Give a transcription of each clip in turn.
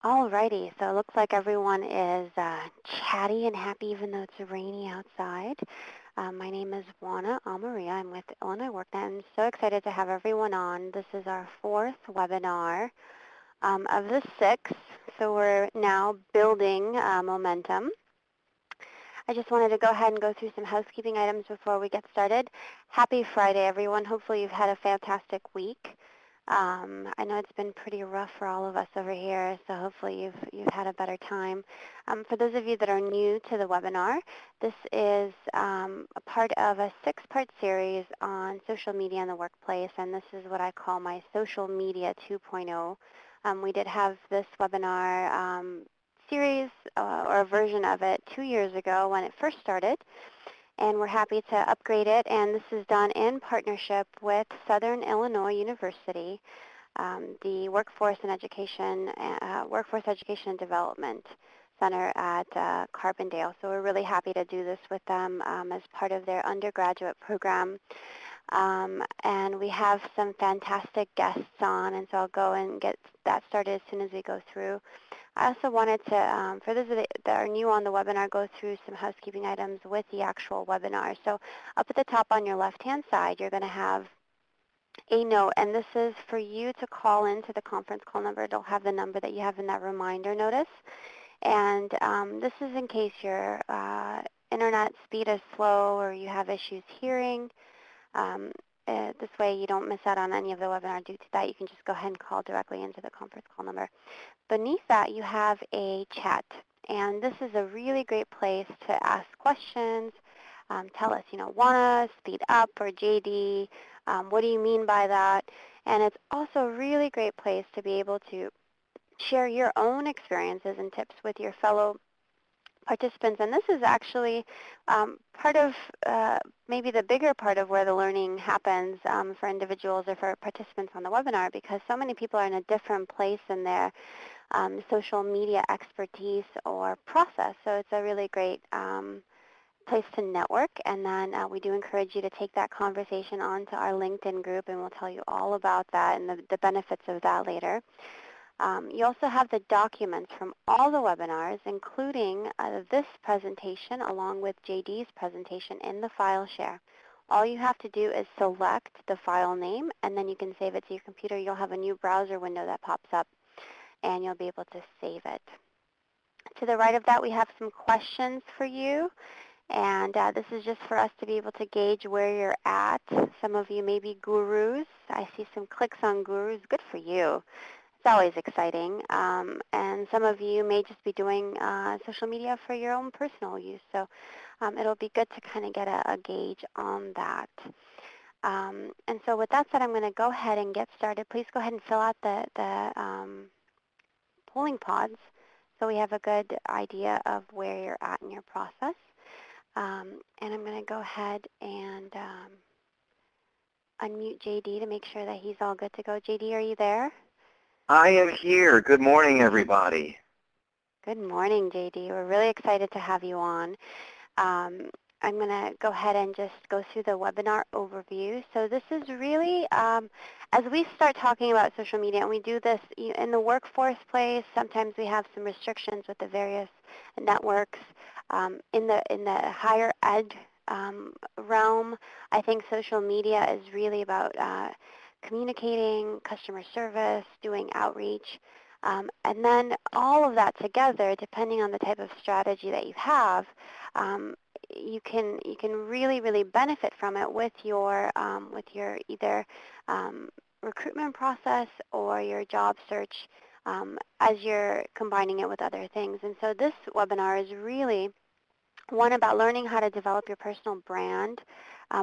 Alrighty, so it looks like everyone is chatty and happy even though it's rainy outside. My name is Juana Amaria. I'm with Illinois WorkNet. I'm so excited to have everyone on. This is our fourth webinar of the six, so we're now building momentum. I just wanted to go ahead and go through some housekeeping items before we get started. Happy Friday, everyone. Hopefully you've had a fantastic week. I know it's been pretty rough for all of us over here, so hopefully you've had a better time. For those of you that are new to the webinar, this is a part of a six-part series on social media in the workplace, and this is what I call my Social Media 2.0. We did have this webinar series or a version of it 2 years ago when it first started, and we're happy to upgrade it, and this is done in partnership with Southern Illinois University, the Workforce Education and Development Center at Carbondale. So we're really happy to do this with them as part of their undergraduate program. And we have some fantastic guests on, and so I'll go and get that started as soon as we go through. I also wanted to, for those that are new on the webinar, go through some housekeeping items with the actual webinar. So up at the top on your left-hand side, you're going to have a note, and this is for you to call into the conference call number. It'll have the number that you have in that reminder notice. And this is in case your internet speed is slow or you have issues hearing. This way you don't miss out on any of the webinar due to that. You can just go ahead and call directly into the conference call number. Beneath that, you have a chat, and this is a really great place to ask questions. Tell us, wanna speed up, or JD, what do you mean by that? And it's also a really great place to be able to share your own experiences and tips with your fellow participants. And this is actually part of maybe the bigger part of where the learning happens for individuals or for participants on the webinar, because so many people are in a different place in their social media expertise or process. So it's a really great place to network. And then we do encourage you to take that conversation onto our LinkedIn group, and we'll tell you all about that and the benefits of that later. You also have the documents from all the webinars, including this presentation along with JD's presentation in the file share. All you have to do is select the file name, and then you can save it to your computer. You'll have a new browser window that pops up, and you'll be able to save it. To the right of that, we have some questions for you, and this is just for us to be able to gauge where you're at. Some of you may be gurus. I see some clicks on gurus. Good for you. It's always exciting. And some of you may just be doing social media for your own personal use. So it'll be good to kind of get a gauge on that. And so with that said, I'm going to go ahead and get started. Please go ahead and fill out the polling pods so we have a good idea of where you're at in your process. And I'm going to go ahead and unmute JD to make sure that he's all good to go. JD, are you there? I am here. Good morning, everybody. Good morning, JD. We're really excited to have you on. I'm going to go ahead and just go through the webinar overview. So this is really, as we start talking about social media, and we do this in the workforce place, sometimes we have some restrictions with the various networks. In the higher ed realm, I think social media is really about communicating, customer service, doing outreach, and then all of that together, depending on the type of strategy that you have, you can really benefit from it with your either recruitment process or your job search as you're combining it with other things. And so this webinar is really one about learning how to develop your personal brand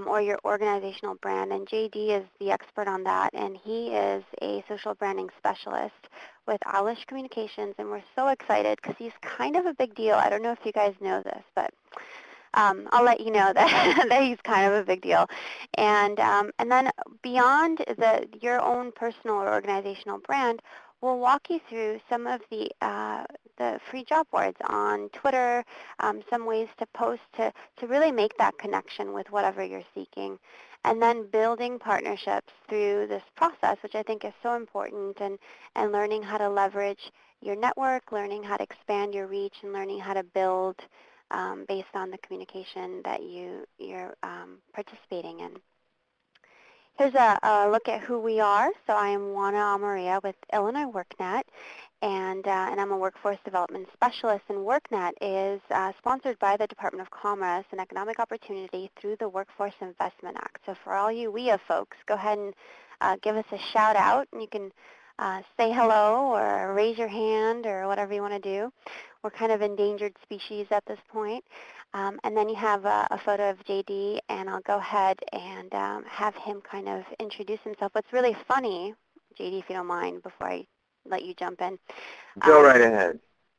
or your organizational brand, and JD is the expert on that, and he is a social branding specialist with Alish Communications, and we're so excited because he's kind of a big deal. I don't know if you guys know this, but I'll let you know that, that he's kind of a big deal. And then beyond your own personal or organizational brand, we'll walk you through some of the free job boards on Twitter, some ways to post to really make that connection with whatever you're seeking. and then building partnerships through this process, which I think is so important, and learning how to leverage your network, learning how to expand your reach, and learning how to build based on the communication that you're participating in. Here's a look at who we are. So I am Juana Amaria with Illinois WorkNet, and I'm a workforce development specialist. And WorkNet is sponsored by the Department of Commerce and Economic Opportunity through the Workforce Investment Act. So for all you WIA folks, go ahead and give us a shout out, and you can say hello or raise your hand or whatever you want to do. We're kind of endangered species at this point. And then you have a photo of JD, and I'll go ahead and have him kind of introduce himself. What's really funny, JD, if you don't mind, before I let you jump in. Go right ahead.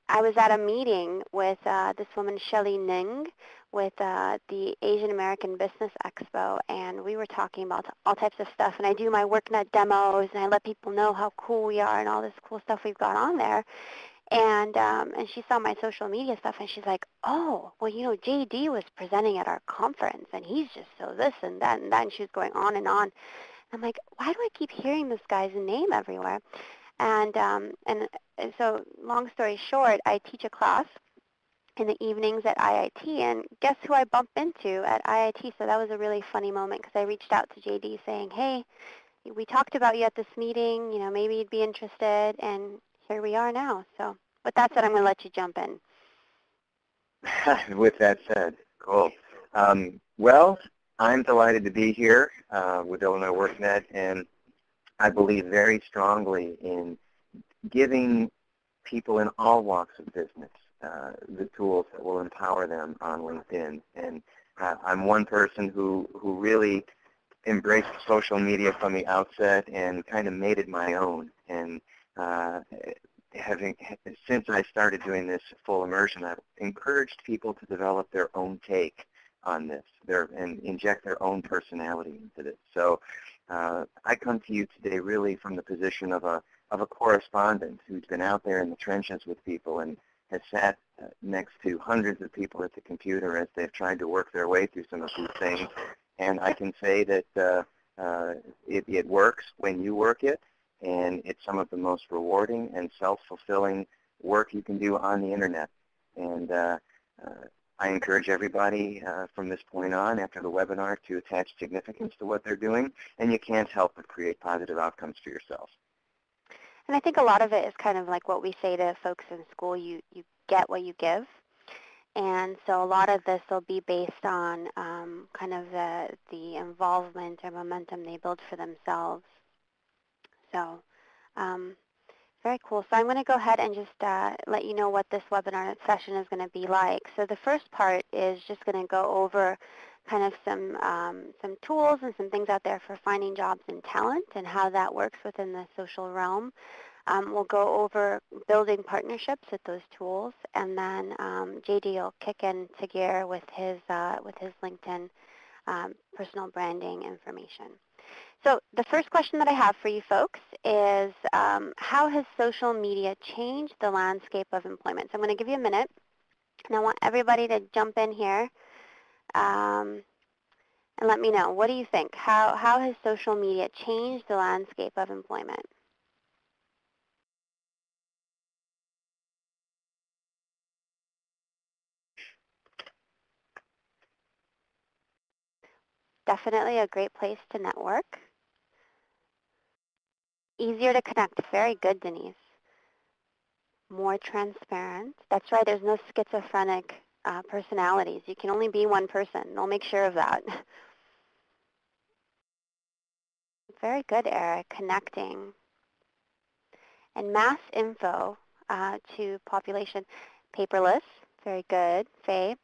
I was at a meeting with this woman, Shelley Ning, with the Asian American Business Expo, and we were talking about all types of stuff. And I do my WorkNet demos, and I let people know how cool we are and all this cool stuff we've got on there. And she saw my social media stuff, and she's like, oh, well, you know, JD was presenting at our conference, and he's just so this and that and that. And she was going on and on. I'm like, why do I keep hearing this guy's name everywhere? And so long story short, I teach a class in the evenings at IIT, and guess who I bumped into at IIT? So that was a really funny moment because I reached out to JD saying, hey, we talked about you at this meeting, you know, maybe you'd be interested, and here we are now. So with that said, I'm going to let you jump in. With that said, cool. Well, I'm delighted to be here with Illinois WorkNet, and I believe very strongly in giving people in all walks of business the tools that will empower them on LinkedIn. And I'm one person who really embraced social media from the outset and kind of made it my own. And since I started doing this full immersion, I've encouraged people to develop their own take on this and inject their own personality into this. So I come to you today really from the position of a correspondent who's been out there in the trenches with people and has sat next to hundreds of people at the computer as they've tried to work their way through some of these things. And I can say that it works when you work it, and it's some of the most rewarding and self-fulfilling work you can do on the Internet. And I encourage everybody from this point on, after the webinar, to attach significance to what they're doing, and you can't help but create positive outcomes for yourself. And I think a lot of it is kind of like what we say to folks in school, you get what you give. And so a lot of this will be based on kind of the involvement or momentum they build for themselves. So very cool. So I'm going to go ahead and just let you know what this webinar session is going to be like. So the first part is just going to go over kind of some tools and some things out there for finding jobs and talent and how that works within the social realm. We'll go over building partnerships with those tools, and then JD will kick into gear with his LinkedIn personal branding information. So the first question that I have for you folks is, how has social media changed the landscape of employment? So I'm going to give you a minute, and I want everybody to jump in here and let me know. What do you think? How has social media changed the landscape of employment? Definitely a great place to network. Easier to connect. Very good, Denise. More transparent. That's right. There's no schizophrenic personalities. You can only be one person. They'll make sure of that. Very good, Eric. Connecting. And mass info to population. Paperless. Very good. Faye.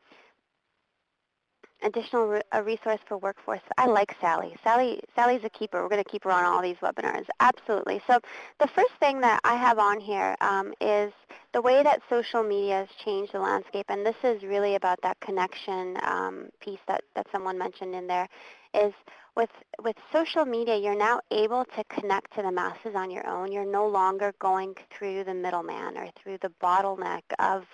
Additional resource for workforce. I like Sally. Sally's a keeper. We're going to keep her on all these webinars. Absolutely. So the first thing that I have on here is the way that social media has changed the landscape, and this is really about that connection piece that someone mentioned in there, is with social media, you're now able to connect to the masses on your own. You're no longer going through the middleman or through the bottleneck of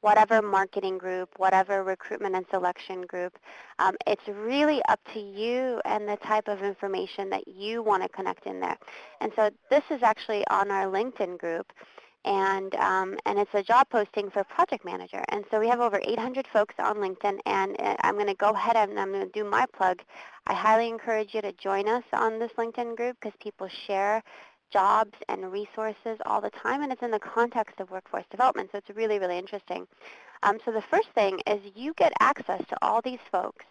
whatever marketing group, whatever recruitment and selection group. It's really up to you and the type of information that you want to connect in there. And so this is actually on our LinkedIn group, and it's a job posting for project manager. And so we have over 800 folks on LinkedIn, and I'm going to go ahead and I'm going to do my plug. I highly encourage you to join us on this LinkedIn group because people share jobs and resources all the time, and it's in the context of workforce development, so it's really, really interesting. So the first thing is you get access to all these folks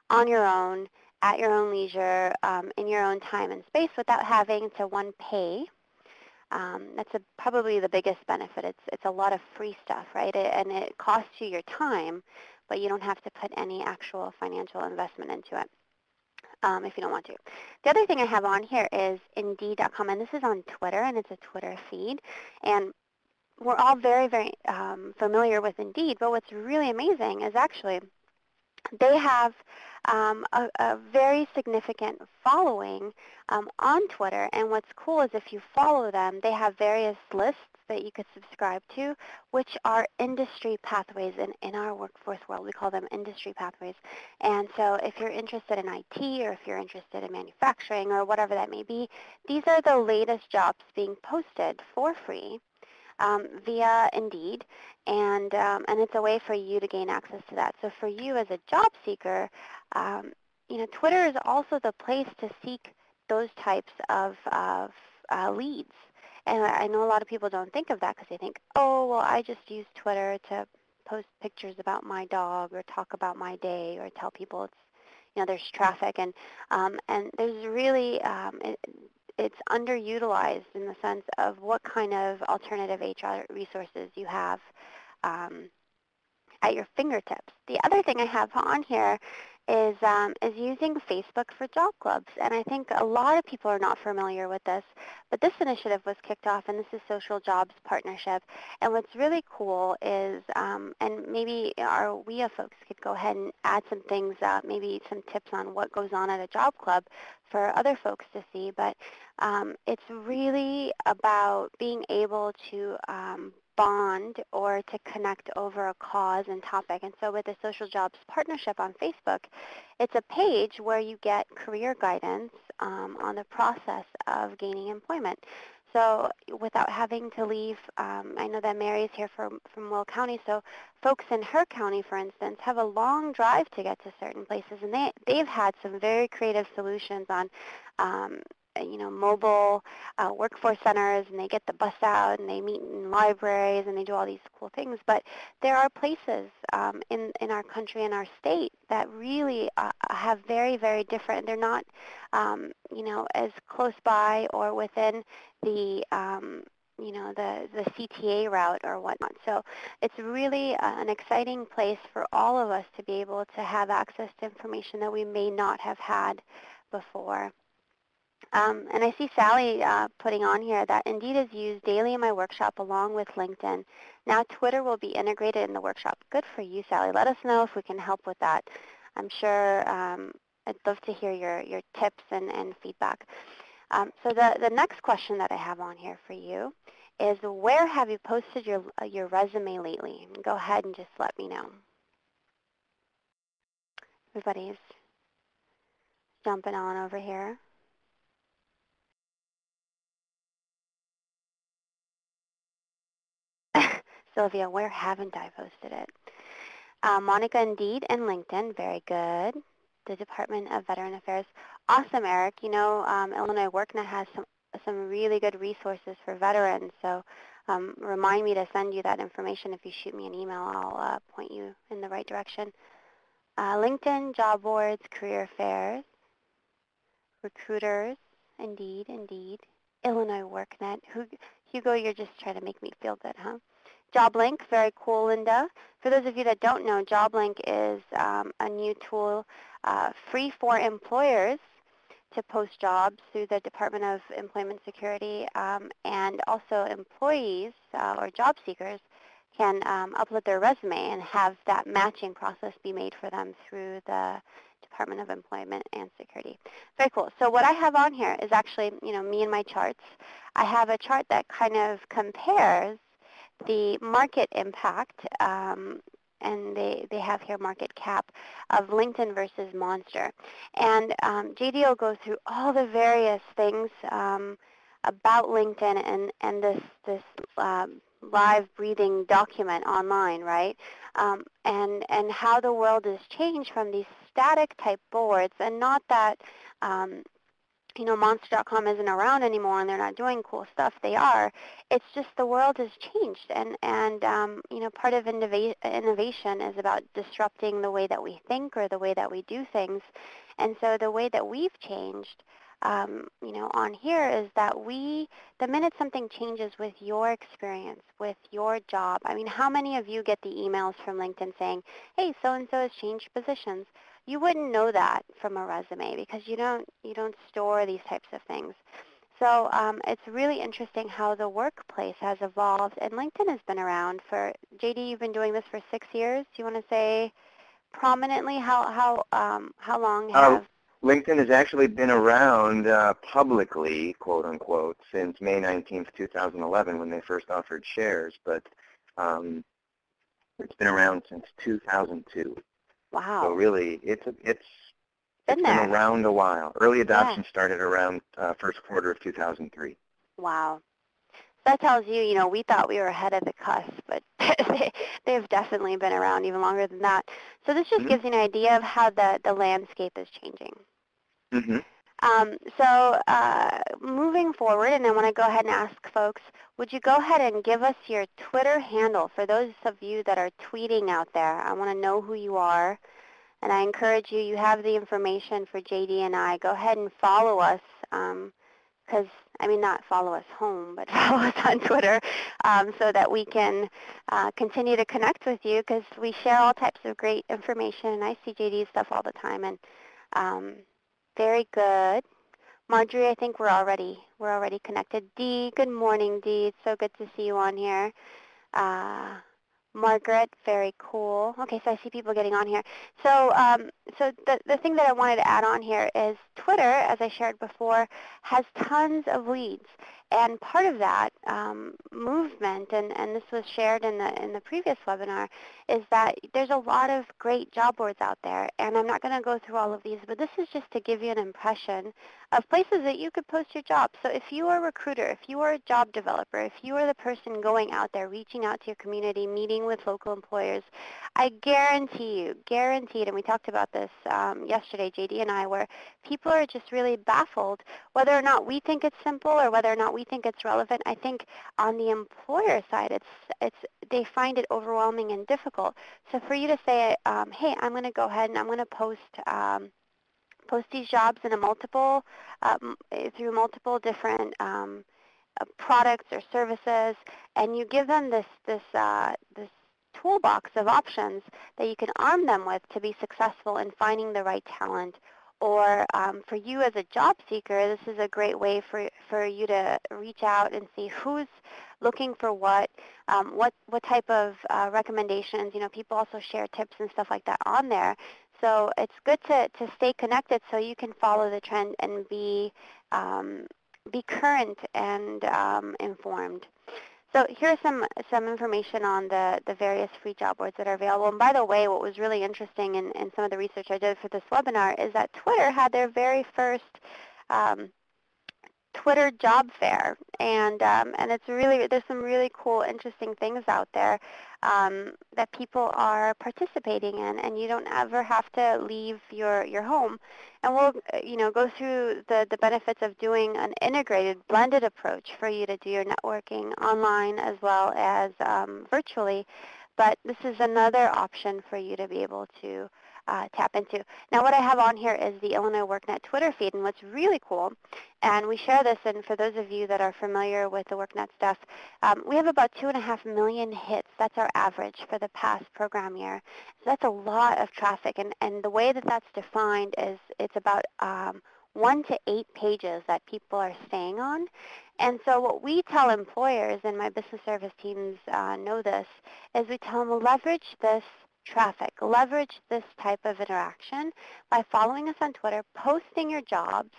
on your own, at your own leisure, in your own time and space without having to, one, pay. That's probably the biggest benefit. It's a lot of free stuff, right? And it costs you your time, but you don't have to put any actual financial investment into it if you don't want to. The other thing I have on here is Indeed.com, and this is on Twitter, and it's a Twitter feed. And we're all very, very familiar with Indeed, but what's really amazing is actually they have a very significant following on Twitter, and what's cool is if you follow them, they have various lists that you could subscribe to, which are industry pathways in our workforce world. We call them industry pathways. And so if you're interested in IT or if you're interested in manufacturing or whatever that may be, these are the latest jobs being posted for free via Indeed, and it's a way for you to gain access to that. So for you as a job seeker, Twitter is also the place to seek those types of leads. And I know a lot of people don't think of that because they think, oh, well, I just use Twitter to post pictures about my dog or talk about my day or tell people there's traffic, and there's really it's underutilized in the sense of what kind of alternative HR resources you have at your fingertips. The other thing I have on here is using Facebook for job clubs, and I think a lot of people are not familiar with this, but this initiative was kicked off, and this is Social Jobs Partnership, and what's really cool is, and maybe our WIA folks could go ahead and add some things, maybe some tips on what goes on at a job club for other folks to see, but it's really about being able to bond or to connect over a cause and topic. And so with the Social Jobs Partnership on Facebook, it's a page where you get career guidance on the process of gaining employment. So without having to leave, I know that Mary's here from Will County, so folks in her county, for instance, have a long drive to get to certain places, and they've had some very creative solutions on mobile workforce centers, and they get the bus out, and they meet in libraries, and they do all these cool things. But there are places in our country and our state that really have very, very different. They're not, as close by or within the the CTA route or whatnot. So it's really an exciting place for all of us to be able to have access to information that we may not have had before. And I see Sally putting on here that Indeed is used daily in my workshop along with LinkedIn. Now Twitter will be integrated in the workshop. Good for you, Sally. Let us know if we can help with that. I'm sure I'd love to hear your tips and feedback. So the next question that I have on here for you is, where have you posted your resume lately? Go ahead and just let me know. Everybody's jumping on over here. Sylvia, where haven't I posted it? Monica, Indeed, and LinkedIn. Very good. The Department of Veteran Affairs. Awesome, Eric. Illinois WorkNet has some really good resources for veterans, so remind me to send you that information. If you shoot me an email, I'll point you in the right direction. LinkedIn, job boards, career fairs, recruiters, Indeed, Illinois WorkNet. Hugo, you're just trying to make me feel good, huh? JobLink, very cool, Linda. For those of you that don't know, JobLink is a new tool free for employers to post jobs through the Department of Employment Security, and also employees or job seekers can upload their resume and have that matching process be made for them through the Department of Employment and Security. Very cool. So what I have on here is actually, me and my charts. I have a chart that kind of compares the market impact, and they have here market cap of LinkedIn versus Monster. And JD will go through all the various things about LinkedIn and this live breathing document online, right? And how the world has changed from these static type boards, and not that Monster.com isn't around anymore and they're not doing cool stuff. They are. It's just the world has changed, and part of innovation is about disrupting the way that we think or the way that we do things. And so the way that we've changed, on here is that the minute something changes with your experience, with your job, I mean, how many of you get the emails from LinkedIn saying, hey, so-and-so has changed positions? You wouldn't know that from a resume because you don't store these types of things. So it's really interesting how the workplace has evolved, and LinkedIn has been around for, JD, you've been doing this for 6 years. Do you want to say prominently how long have? LinkedIn has actually been around publicly, quote unquote, since May 19th, 2011 when they first offered shares, but it's been around since 2002. Wow. So really, it's been around a while. Early adoption started around first quarter of 2003. Wow. That tells you, we thought we were ahead of the cusp, but they've definitely been around even longer than that. So this just gives you an idea of how the landscape is changing. So moving forward, and I want to go ahead and ask folks, would you go ahead and give us your Twitter handle for those of you that are tweeting out there? I want to know who you are, and I encourage you, you have the information for JD and I. Go ahead and follow us, because, not follow us home, but follow us on Twitter so that we can continue to connect with you, because we share all types of great information, and I see JD's stuff all the time. And very good. Marjorie, I think we're already connected. Dee, good morning, Dee. It's so good to see you on here. Margaret, very cool. Okay, so I see people getting on here. So the thing that I wanted to add on here is Twitter, as I shared before, has tons of leads. And part of that movement, and this was shared in the previous webinar, is that there's a lot of great job boards out there. And I'm not going to go through all of these, but this is just to give you an impression of places that you could post your job. So if you are a recruiter, if you are a job developer, if you are the person going out there, reaching out to your community, meeting with local employers, I guarantee you, and we talked about this yesterday, JD and I, where people are just really baffled whether or not we think it's simple or whether or not we think it's relevant. I think on the employer side, they find it overwhelming and difficult. So for you to say, hey, I'm going to go ahead and I'm going to post these jobs in through multiple different products or services, and you give them this toolbox of options that you can arm them with to be successful in finding the right talent. Or for you as a job seeker, this is a great way for you to reach out and see who's looking for what type of recommendations. People also share tips and stuff like that on there. So it's good to stay connected so you can follow the trend and be current and informed. So here's some information on the various free job boards that are available. And by the way, what was really interesting in some of the research I did for this webinar is that Twitter had their very first Twitter job fair, and there's some really cool, interesting things out there that people are participating in, and you don't ever have to leave your home. And we'll go through the benefits of doing an integrated, blended approach for you to do your networking online as well as virtually. But this is another option for you to be able to tap into. Now what I have on here is the Illinois WorkNet Twitter feed, and what's really cool, and we share this, and for those of you that are familiar with the WorkNet stuff, we have about 2.5 million hits. That's our average for the past program year. So that's a lot of traffic, and the way that that's defined is it's about 1 to 8 pages that people are staying on. And so what we tell employers, and my business service teams know this, is we tell them leverage this traffic, leverage this type of interaction by following us on Twitter, posting your jobs,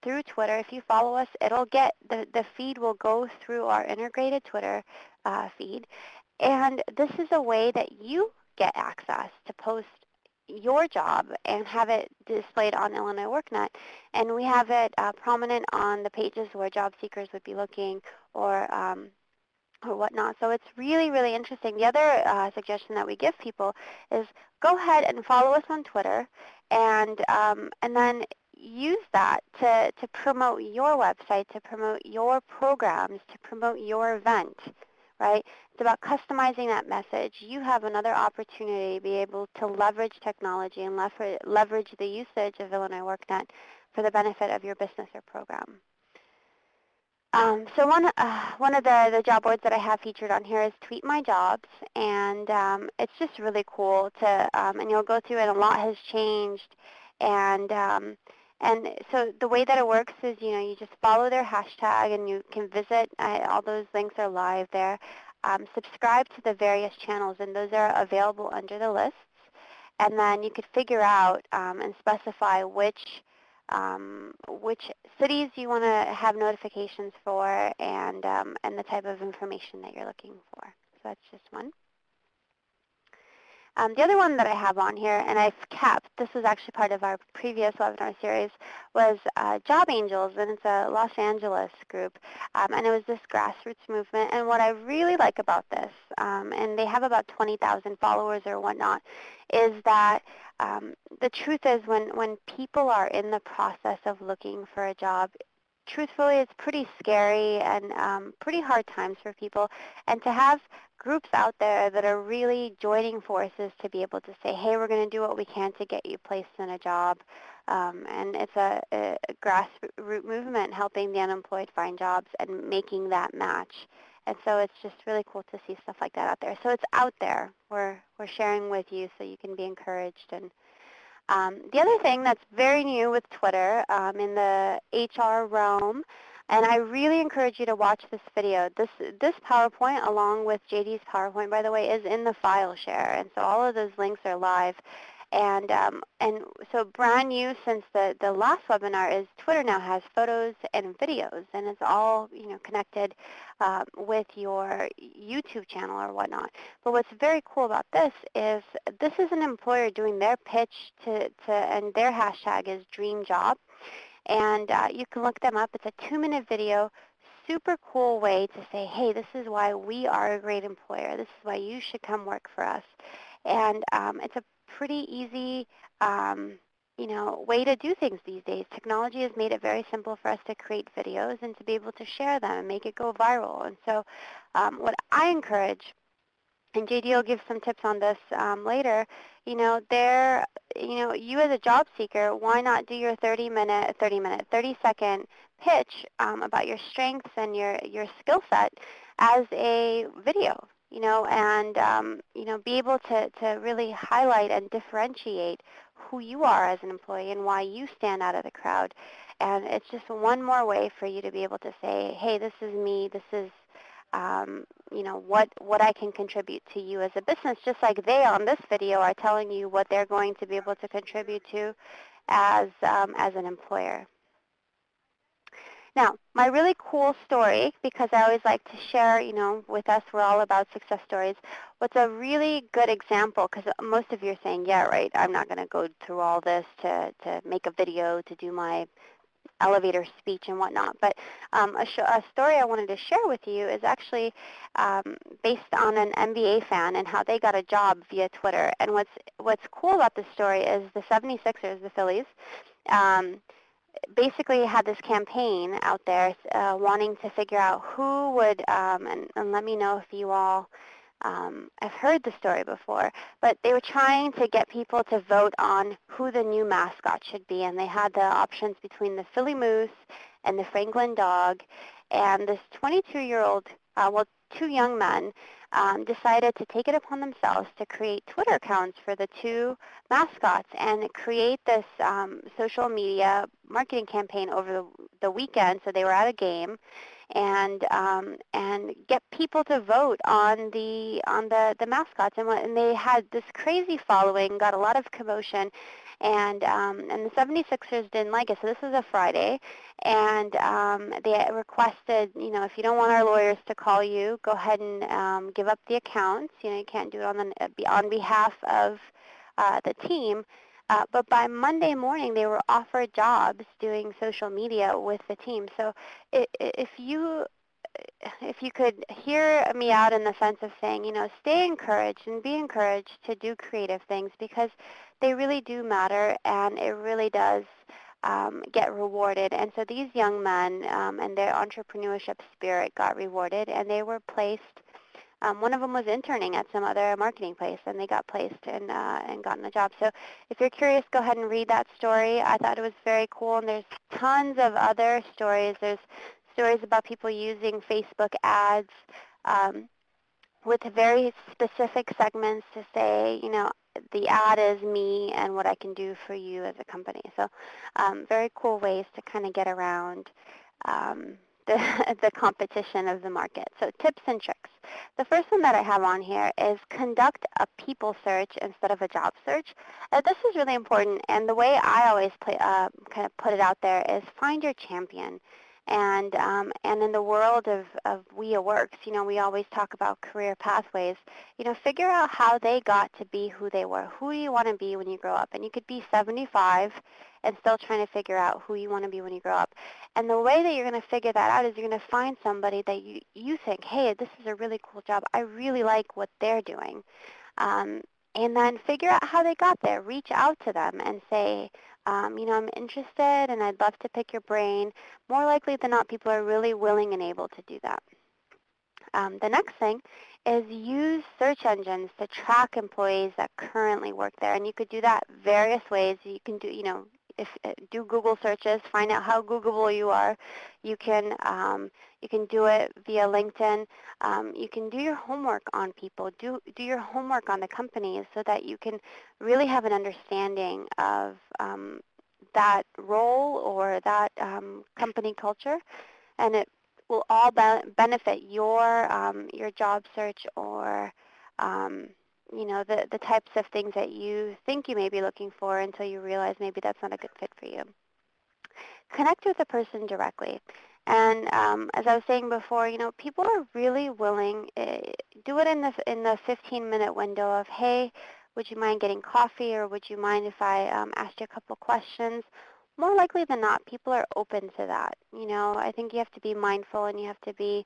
through Twitter. If you follow us, it'll get, the feed will go through our integrated Twitter feed. And this is a way that you get access to post your job and have it displayed on Illinois WorkNet. And we have it prominent on the pages where job seekers would be looking, or whatnot. So it's really, really interesting. The other suggestion that we give people is go ahead and follow us on Twitter, and then use that to promote your website, to promote your programs, to promote your event, right? It's about customizing that message. You have another opportunity to be able to leverage technology and leverage the usage of Illinois WorkNet for the benefit of your business or program. So one of the job boards that I have featured on here is Tweet My Jobs, and it's just really cool to, and you'll go through it, and a lot has changed, and so the way that it works is, you just follow their hashtag, and you can visit, all those links are live there. Subscribe to the various channels, and those are available under the lists, and then you could figure out and specify which cities you want to have notifications for, and the type of information that you're looking for. So that's just one. The other one that I have on here, and I've kept, this was actually part of our previous webinar series, was Job Angels, and it's a Los Angeles group, and it was this grassroots movement. And what I really like about this, and they have about 20,000 followers or whatnot, is that the truth is when people are in the process of looking for a job, truthfully, it's pretty scary and pretty hard times for people. And to have groups out there that are really joining forces to be able to say, hey, we're going to do what we can to get you placed in a job. And it's a grassroots movement helping the unemployed find jobs and making that match. And so it's just really cool to see stuff like that out there. So it's out there. We're sharing with you so you can be encouraged. And the other thing that's very new with Twitter in the HR realm, and I really encourage you to watch this video. This PowerPoint, along with JD's PowerPoint, by the way, is in the file share, and so all of those links are live. And so brand new since the last webinar is Twitter now has photos and videos, and it's all connected with your YouTube channel or whatnot. But what's very cool about this is an employer doing their pitch and their hashtag is Dream Job, and you can look them up. It's a 2-minute video. Super cool way to say, hey, this is why we are a great employer. This is why you should come work for us. And it's a pretty easy way to do things these days. Technology has made it very simple for us to create videos and to be able to share them and make it go viral. And so what I encourage, and JD will give some tips on this later, you as a job seeker, why not do your 30-second pitch about your strengths and your skill set as a video, and be able to really highlight and differentiate who you are as an employee and why you stand out of the crowd. And it's just one more way for you to be able to say, hey, this is me, this is what I can contribute to you as a business, just like they on this video are telling you what they're going to be able to contribute to as an employer. Now, my really cool story, because I always like to share, with us, we're all about success stories. What's a really good example, because most of you are saying, yeah, right, I'm not going to go through all this to make a video, to do my elevator speech and whatnot. But a story I wanted to share with you is actually based on an NBA fan and how they got a job via Twitter. And what's cool about this story is the 76ers, the Phillies, basically had this campaign out there wanting to figure out who would, and let me know if you all have heard the story before, but they were trying to get people to vote on who the new mascot should be, and they had the options between the Philly Moose and the Franklin Dog, and this 22-year-old, two young men, decided to take it upon themselves to create Twitter accounts for the two mascots and create this social media marketing campaign over the weekend. So they were at a game, and get people to vote on the mascots. And they had this crazy following, got a lot of commotion, and the 76ers didn't like it. So this was a Friday, and they requested, if you don't want our lawyers to call you, go ahead and give up the accounts. You can't do it on behalf of the team. But by Monday morning, they were offered jobs doing social media with the team. So if you could hear me out in the sense of saying, stay encouraged and be encouraged to do creative things, because they really do matter, and it really does get rewarded. And so these young men and their entrepreneurship spirit got rewarded, and they were placed. One of them was interning at some other marketing place, and they got placed and gotten a job. So if you're curious, go ahead and read that story. I thought it was very cool, and there's tons of other stories. There's stories about people using Facebook ads with very specific segments to say, the ad is me and what I can do for you as a company. So very cool ways to kind of get around the competition of the market. So tips and tricks. The first one that I have on here is conduct a people search instead of a job search. This is really important, and the way I always kind of put it out there is find your champion. And in the world of We Works, we always talk about career pathways. Figure out how they got to be who they were. Who do you want to be when you grow up? And you could be 75 and still trying to figure out who you want to be when you grow up. And the way that you're going to figure that out is you're going to find somebody that you think, hey, this is a really cool job. I really like what they're doing. And then figure out how they got there. Reach out to them and say, I'm interested and I'd love to pick your brain. More likely than not, people are really willing and able to do that. The next thing is use search engines to track employees that currently work there. And you could do that various ways. You can do, do Google searches, find out how Googleable you are. You can do it via LinkedIn. You can do your homework on people. Do your homework on the companies so that you can really have an understanding of that role or that company culture, and it will all benefit your job search or the types of things that you think you may be looking for until you realize maybe that's not a good fit for you. Connect with the person directly. And as I was saying before, people are really willing. Do it in the 15-minute window of, hey, would you mind getting coffee, or would you mind if I asked you a couple questions? More likely than not, people are open to that. I think you have to be mindful, and you have to be,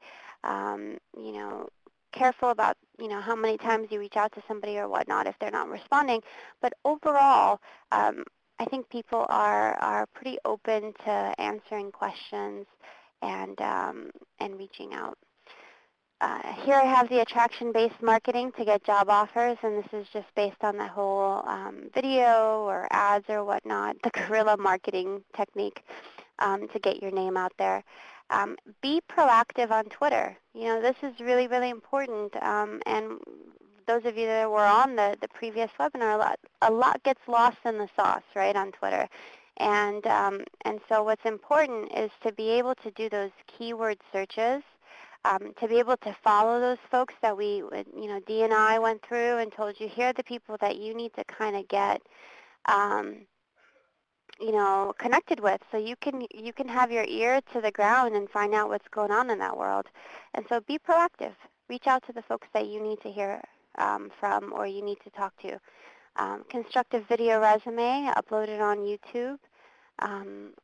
careful about, how many times you reach out to somebody or whatnot if they're not responding. But overall, I think people are pretty open to answering questions and reaching out. Here I have the attraction-based marketing to get job offers, and this is just based on the whole video or ads or whatnot, the guerrilla marketing technique to get your name out there. Be proactive on Twitter. This is really, really important, and those of you that were on the previous webinar, a lot gets lost in the sauce, right, on Twitter. And so what's important is to be able to do those keyword searches, to be able to follow those folks that Dee and I went through and told you, here are the people that you need to kind of get, connected with, so you can have your ear to the ground and find out what's going on in that world. And so be proactive. Reach out to the folks that you need to hear from or you need to talk to. Construct a video resume, upload it on YouTube.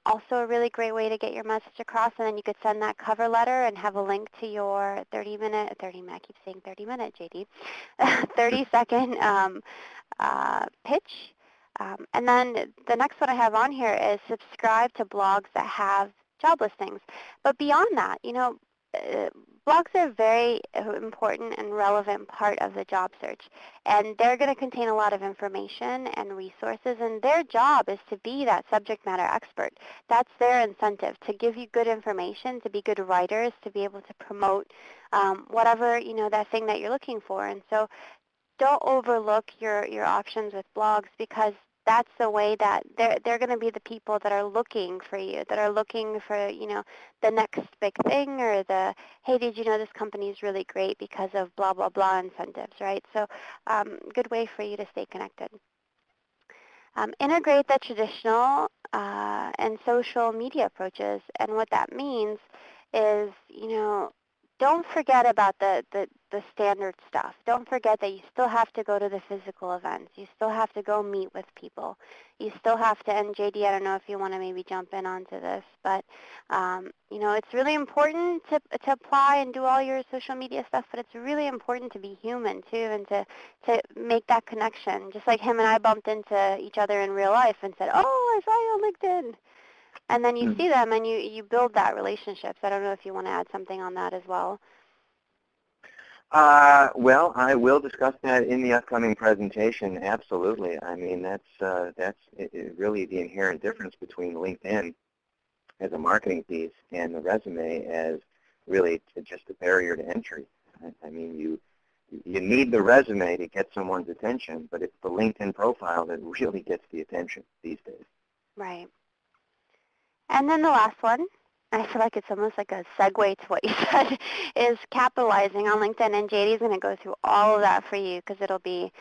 Also a really great way to get your message across, and then you could send that cover letter and have a link to your 30-minute, I keep saying 30-minute, JD, 30-second pitch. And then the next one I have on here is subscribe to blogs that have job listings. But beyond that, blogs are a very important and relevant part of the job search. And they're going to contain a lot of information and resources, and their job is to be that subject matter expert. That's their incentive, to give you good information, to be good writers, to be able to promote whatever, that thing that you're looking for. And so don't overlook your options with blogs, because that's the way that they're going to be the people that are looking for you, that are looking for, the next big thing, or the, hey, did you know this company is really great because of blah, blah, blah incentives, right? So good way for you to stay connected. Integrate the traditional and social media approaches. And what that means is, don't forget about the standard stuff. Don't forget that you still have to go to the physical events. You still have to go meet with people. You still have to, and JD, I don't know if you want to maybe jump in onto this, but, it's really important to apply and do all your social media stuff, but it's really important to be human, too, and to make that connection. Just like him and I bumped into each other in real life and said, oh, I saw you on LinkedIn. And then you see them and you build that relationship. So I don't know if you want to add something on that as well. Well, I will discuss that in the upcoming presentation. Absolutely. I mean, that's really the inherent difference between LinkedIn as a marketing piece and the resume as really just a barrier to entry. I mean, you need the resume to get someone's attention, but it's the LinkedIn profile that really gets the attention these days. Right. And then the last one, I feel like it's almost like a segue to what you said, is capitalizing on LinkedIn. And JD is going to go through all of that for you because it'll be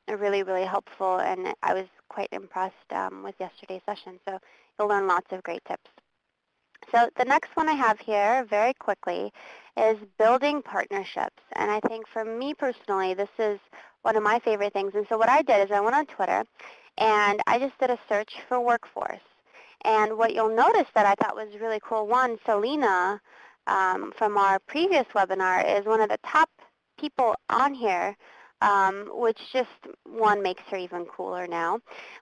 really, really helpful. And I was quite impressed with yesterday's session. So you'll learn lots of great tips. So the next one I have here, very quickly, is building partnerships. And I think for me personally, this is one of my favorite things. And so what I did is I went on Twitter, and I just did a search for workforce. And what you'll notice that I thought was really cool, one, Selena from our previous webinar is one of the top people on here, which just, one, makes her even cooler now.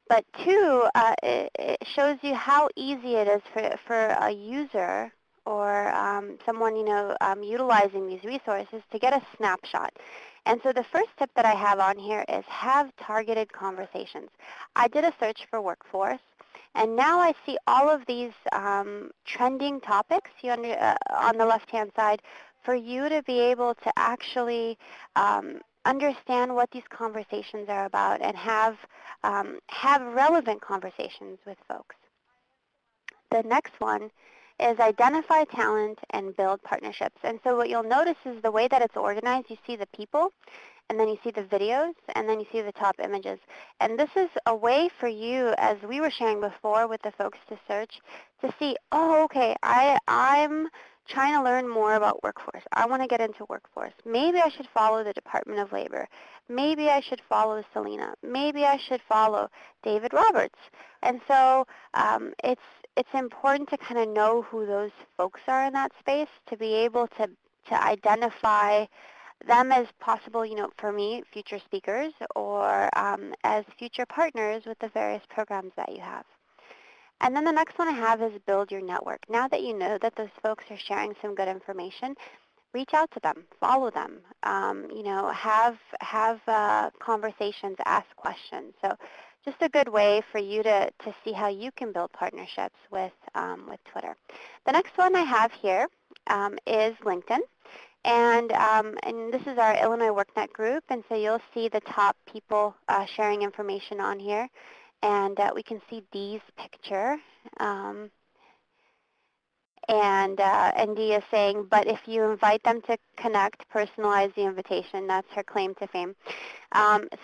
But two, it shows you how easy it is for a user or someone, utilizing these resources to get a snapshot. And so the first tip that I have on here is have targeted conversations. I did a search for workforce, and now I see all of these trending topics on the left-hand side for you to be able to actually understand what these conversations are about and have relevant conversations with folks. The next one is identify talent and build partnerships. And so what you'll notice is the way that it's organized, you see the people, and then you see the videos, and then you see the top images. And this is a way for you, as we were sharing before with the folks to search, to see, oh, okay, I'm trying to learn more about workforce. I want to get into workforce. Maybe I should follow the Department of Labor. Maybe I should follow Selena. Maybe I should follow David Roberts. And so it's important to kind of know who those folks are in that space to be able to identify them as possible, for me, future speakers or as future partners with the various programs that you have. And then the next one I have is build your network. Now that you know that those folks are sharing some good information, reach out to them, follow them, have conversations, ask questions. So just a good way for you to see how you can build partnerships with Twitter. The next one I have here is LinkedIn. And this is our Illinois WorkNet group, and so you'll see the top people sharing information on here. And we can see Dee's picture. And Dee is saying, but if you invite them to connect, personalize the invitation. That's her claim to fame.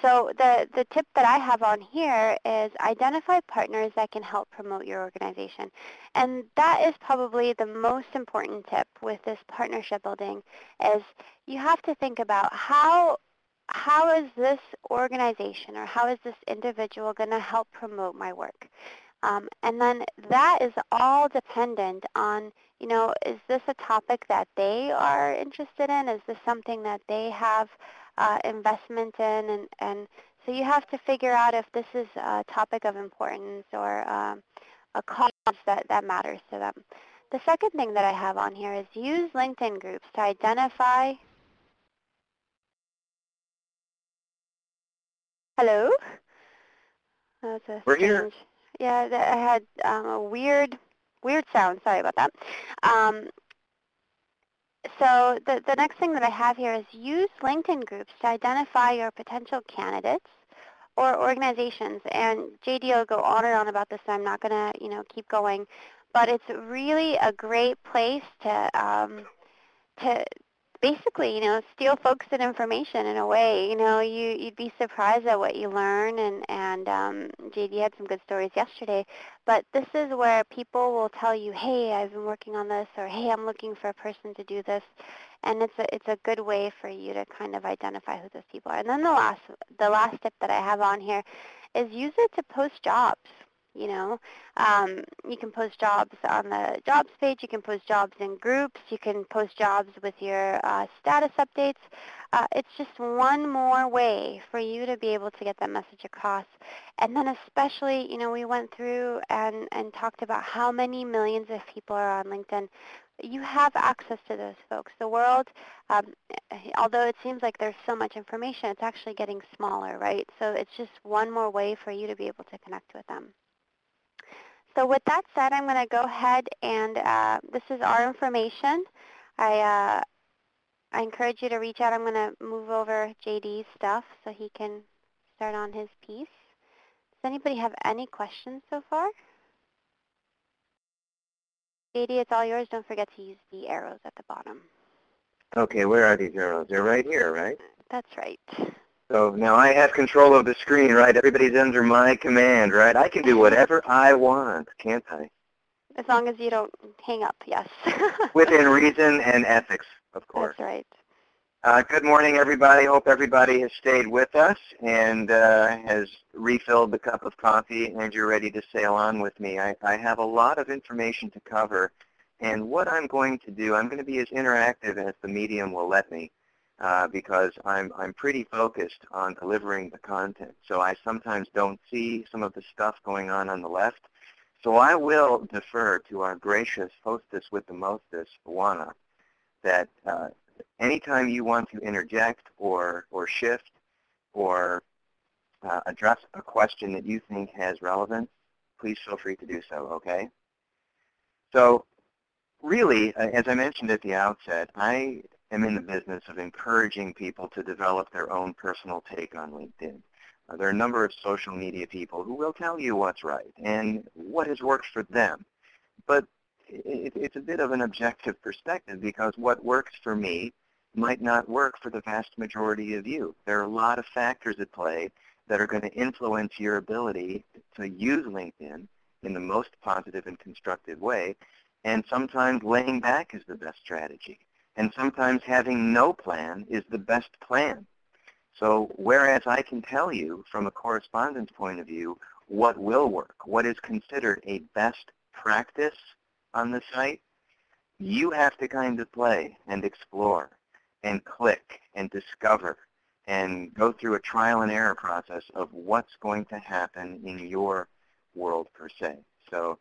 So the tip that I have on here is identify partners that can help promote your organization. And that is probably the most important tip with this partnership building, is you have to think about how is this organization or how is this individual going to help promote my work? And then that is all dependent on, is this a topic that they are interested in? Is this something that they have investment in? And so you have to figure out if this is a topic of importance or a cause that matters to them. The second thing that I have on here is use LinkedIn groups to identify. Hello? That's a We're strange. here. Yeah, I had a weird sound. Sorry about that. So the next thing that I have here is use LinkedIn groups to identify your potential candidates or organizations. And JD will go on and on about this, so I'm not going to, keep going. But it's really a great place to basically, steal folks and information in a way. You'd be surprised at what you learn, and JD had some good stories yesterday. But this is where people will tell you, hey, I've been working on this, or hey, I'm looking for a person to do this, and it's a good way for you to kind of identify who those people are. And then the last tip that I have on here is use it to post jobs. You know, you can post jobs on the jobs page. You can post jobs in groups. You can post jobs with your status updates. It's just one more way for you to be able to get that message across. And then especially, we went through and talked about how many millions of people are on LinkedIn. You have access to those folks. The world, although it seems like there's so much information, it's actually getting smaller, right? So it's just one more way for you to be able to connect with them. So with that said, I'm going to go ahead and this is our information. I encourage you to reach out. I'm going to move over JD's stuff so he can start on his piece. Does anybody have any questions so far? JD, it's all yours. Don't forget to use the arrows at the bottom. Okay, where are these arrows? They're right here, right? That's right. So now I have control of the screen, right? Everybody's under my command, right? I can do whatever I want, can't I? As long as you don't hang up, yes. Within reason and ethics, of course. That's right. Good morning, everybody. Hope everybody has stayed with us and has refilled the cup of coffee and you're ready to sail on with me. I have a lot of information to cover, and what I'm going to do, I'm going to be as interactive as the medium will let me. Because I'm pretty focused on delivering the content. So I sometimes don't see some of the stuff going on the left. So I will defer to our gracious hostess with the mostest, Juana, that anytime you want to interject or shift or address a question that you think has relevance, please feel free to do so, okay? So really, as I mentioned at the outset, I am in the business of encouraging people to develop their own personal take on LinkedIn. There are a number of social media people who will tell you what's right and what has worked for them. But it's a bit of an objective perspective because what works for me might not work for the vast majority of you. There are a lot of factors at play that are going to influence your ability to use LinkedIn in the most positive and constructive way. And sometimes laying back is the best strategy. And sometimes having no plan is the best plan. So whereas I can tell you from a correspondence point of view what will work, what is considered a best practice on the site, you have to kind of play and explore and click and discover and go through a trial and error process of what's going to happen in your world per se. So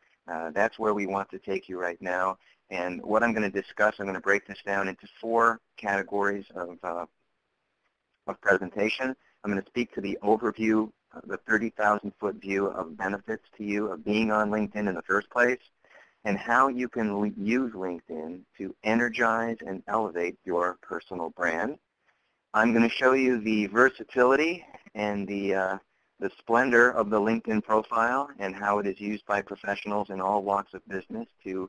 that's where we want to take you right now. And what I'm going to discuss, I'm going to break this down into 4 categories of presentation. I'm going to speak to the overview, the 30,000-foot view of benefits to you of being on LinkedIn in the first place, and how you can use LinkedIn to energize and elevate your personal brand. I'm going to show you the versatility and the splendor of the LinkedIn profile and how it is used by professionals in all walks of business to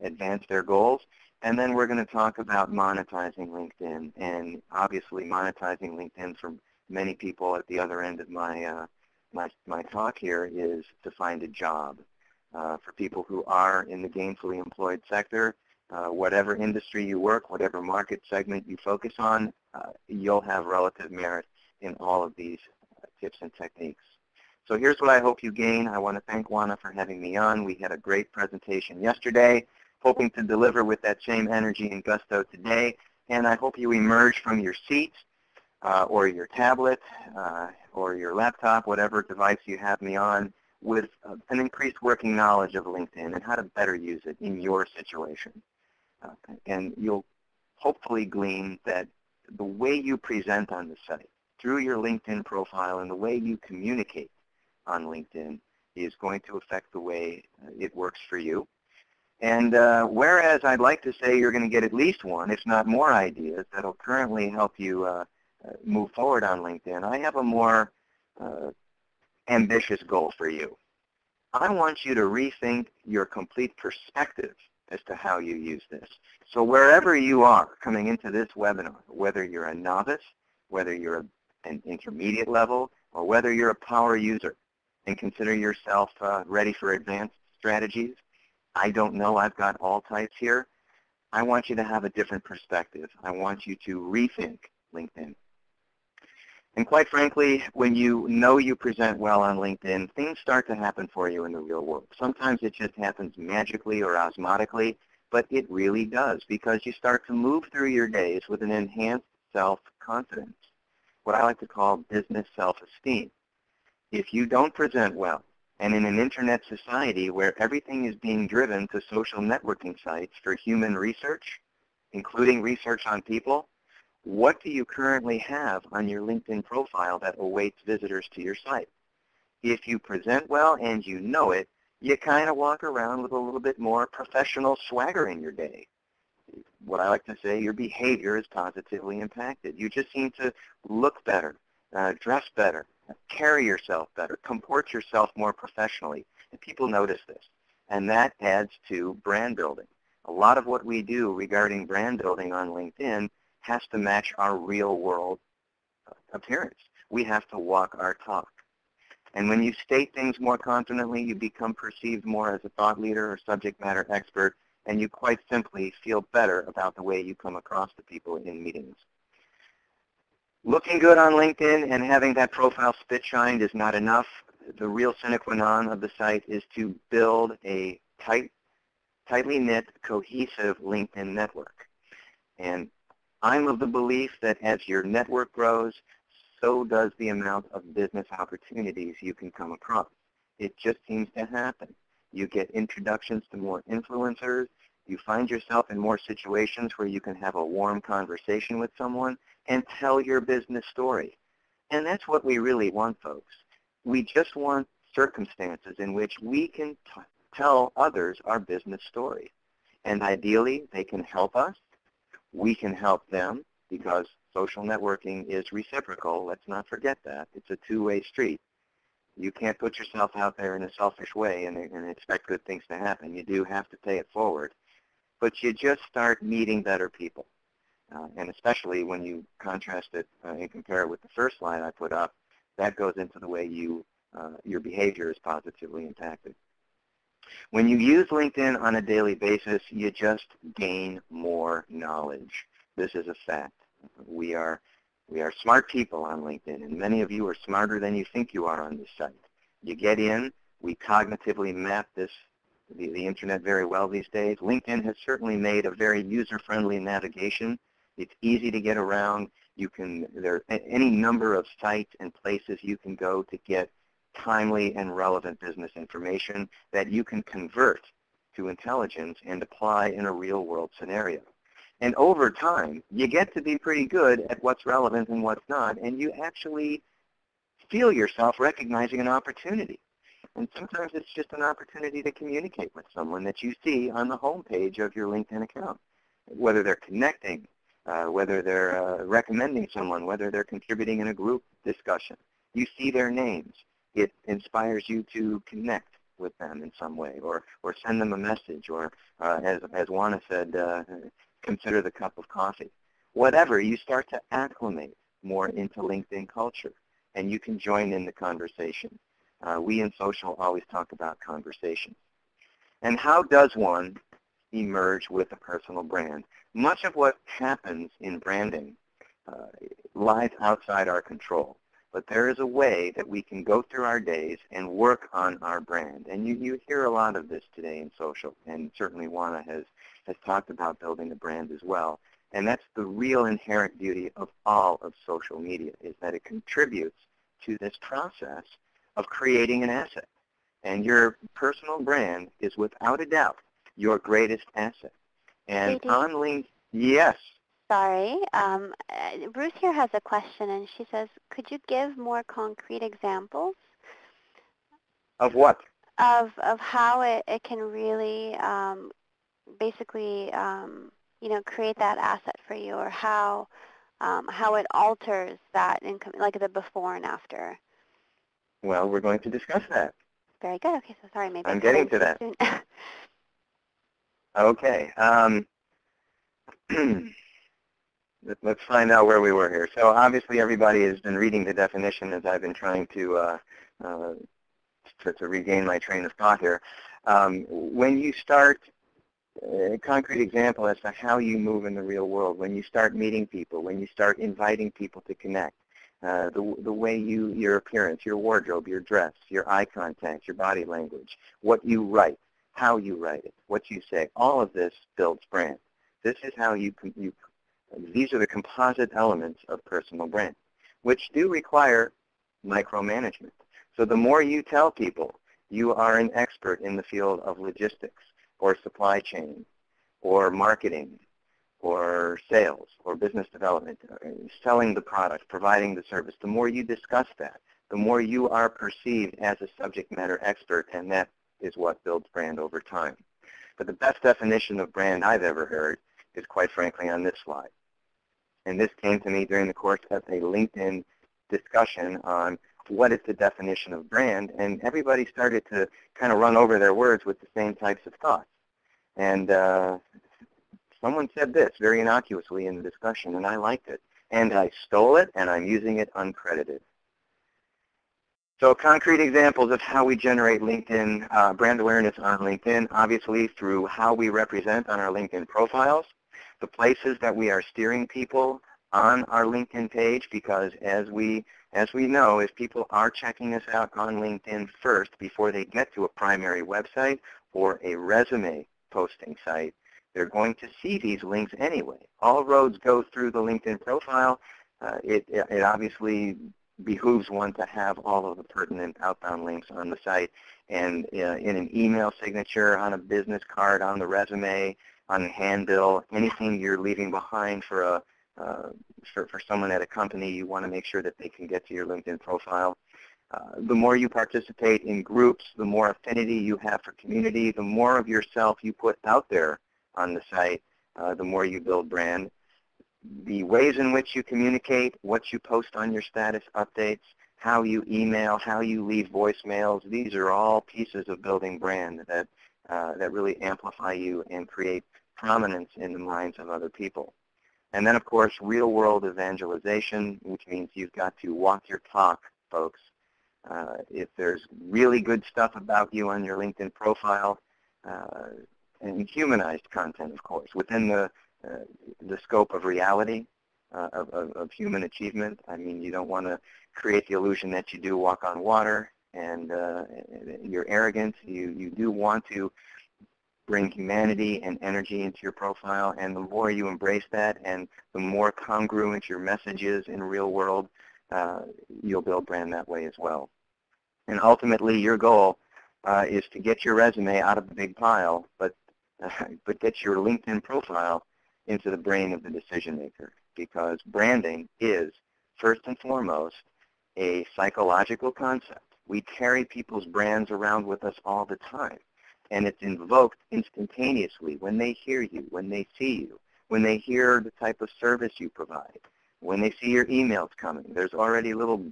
advance their goals. And then we're going to talk about monetizing LinkedIn. And obviously monetizing LinkedIn for many people at the other end of my talk here is to find a job. For people who are in the gainfully employed sector, whatever industry you work, whatever market segment you focus on, you'll have relative merit in all of these tips and techniques. So here's what I hope you gain. I want to thank Juana for having me on. We had a great presentation yesterday, hoping to deliver with that same energy and gusto today. And I hope you emerge from your seat or your tablet or your laptop, whatever device you have me on, with an increased working knowledge of LinkedIn and how to better use it in your situation. And you'll hopefully glean that the way you present on the site, through your LinkedIn profile and the way you communicate on LinkedIn is going to affect the way it works for you. And whereas I'd like to say you're going to get at least one, if not more ideas that will currently help you move forward on LinkedIn, I have a more uh, ambitious goal for you. I want you to rethink your complete perspective as to how you use this. So wherever you are coming into this webinar, whether you're a novice, whether you're an intermediate level, or whether you're a power user and consider yourself ready for advanced strategies, I don't know, I've got all types here. I want you to have a different perspective. I want you to rethink LinkedIn. And quite frankly, when you know you present well on LinkedIn, things start to happen for you in the real world. Sometimes it just happens magically or osmotically, but it really does because you start to move through your days with an enhanced self-confidence, what I like to call business self-esteem. If you don't present well, and in an internet society where everything is being driven to social networking sites for human research, including research on people, what do you currently have on your LinkedIn profile that awaits visitors to your site? If you present well and you know it, you kind of walk around with a little bit more professional swagger in your day. What I like to say, your behavior is positively impacted. You just seem to look better, dress better, carry yourself better, comport yourself more professionally. And people notice this. And that adds to brand building. A lot of what we do regarding brand building on LinkedIn has to match our real world appearance. We have to walk our talk. And when you state things more confidently, you become perceived more as a thought leader or subject matter expert, and you quite simply feel better about the way you come across to people in meetings. Looking good on LinkedIn and having that profile spit shined is not enough. The real sine qua non of the site is to build a tightly knit, cohesive LinkedIn network. And I'm of the belief that as your network grows, so does the amount of business opportunities you can come across. It just seems to happen. You get introductions to more influencers. You find yourself in more situations where you can have a warm conversation with someone and tell your business story. And that's what we really want, folks. We just want circumstances in which we can tell others our business story. And ideally, they can help us. We can help them because social networking is reciprocal. Let's not forget that. It's a two-way street. You can't put yourself out there in a selfish way and expect good things to happen. You do have to pay it forward. But you just start meeting better people. And especially when you contrast it and compare it with the first slide I put up, that goes into the way your behavior is positively impacted. When you use LinkedIn on a daily basis, you just gain more knowledge. This is a fact. We are smart people on LinkedIn, and many of you are smarter than you think you are on this site. You get in, we cognitively map the internet very well these days. LinkedIn has certainly made a very user-friendly navigation. It's easy to get around. There are any number of sites and places you can go to get timely and relevant business information that you can convert to intelligence and apply in a real-world scenario. And over time, you get to be pretty good at what's relevant and what's not, and you actually feel yourself recognizing an opportunity. And sometimes it's just an opportunity to communicate with someone that you see on the home page of your LinkedIn account, whether they're connecting, whether they're recommending someone, whether they're contributing in a group discussion. You see their names. It inspires you to connect with them in some way, or send them a message, or as Juana said, consider the cup of coffee. Whatever, you start to acclimate more into LinkedIn culture, and you can join in the conversation. We in social always talk about conversation. And how does one emerge with a personal brand? Much of what happens in branding lies outside our control. But there is a way that we can go through our days and work on our brand. And you hear a lot of this today in social, and certainly Juana has talked about building a brand as well. And that's the real inherent beauty of all of social media, is that it contributes to this process of creating an asset. And your personal brand is without a doubt your greatest asset. And on LinkedIn, yes. Sorry. Ruth here has a question, and she says, could you give more concrete examples? Of what? Of how it can really basically, create that asset for you, or how it alters that income, like the before and after. Well, we're going to discuss that. Very good. Okay, so sorry, maybe I I'm cut getting in to too that. soon. Okay. Let's find out where we were here. So obviously everybody has been reading the definition as I've been trying to regain my train of thought here. When you start, a concrete example as to how you move in the real world, when you start meeting people, when you start inviting people to connect, the way your appearance, your wardrobe, your dress, your eye contact, your body language, what you write, how you write it, what you say, all of this builds brand. This is how these are the composite elements of personal brand, which do require micromanagement. So the more you tell people you are an expert in the field of logistics or supply chain or marketing or sales or business development, selling the product, providing the service, the more you discuss that, the more you are perceived as a subject matter expert, and that is what builds brand over time. But the best definition of brand I've ever heard is, quite frankly, on this slide. And this came to me during the course of a LinkedIn discussion on what is the definition of brand, and everybody started to kind of run over their words with the same types of thoughts. And someone said this very innocuously in the discussion, and I liked it. And I stole it, and I'm using it uncredited. So concrete examples of how we generate LinkedIn brand awareness on LinkedIn, obviously through how we represent on our LinkedIn profiles, the places that we are steering people on our LinkedIn page, because as we know, if people are checking us out on LinkedIn first before they get to a primary website or a resume posting site, they're going to see these links anyway. All roads go through the LinkedIn profile. It obviously behooves one to have all of the pertinent outbound links on the site, and in an email signature, on a business card, on the resume, on the handbill, anything you're leaving behind for someone at a company, you want to make sure that they can get to your LinkedIn profile. The more you participate in groups, the more affinity you have for community, the more of yourself you put out there on the site, the more you build brand. The ways in which you communicate, what you post on your status updates, how you email, how you leave voicemails, these are all pieces of building brand that really amplify you and create prominence in the minds of other people. And then, of course, real-world evangelization, which means you've got to walk your talk, folks. If there's really good stuff about you on your LinkedIn profile, and humanized content, of course, within the scope of reality, of human achievement. I mean, you don't want to create the illusion that you do walk on water and you're arrogant. You do want to bring humanity and energy into your profile, and the more you embrace that and the more congruent your message is in real world, you'll build brand that way as well. And ultimately, your goal is to get your resume out of the big pile, but get your LinkedIn profile into the brain of the decision maker, because branding is, first and foremost, a psychological concept. We carry people's brands around with us all the time, and it's invoked instantaneously when they hear you, when they see you, when they hear the type of service you provide, when they see your emails coming. There's already little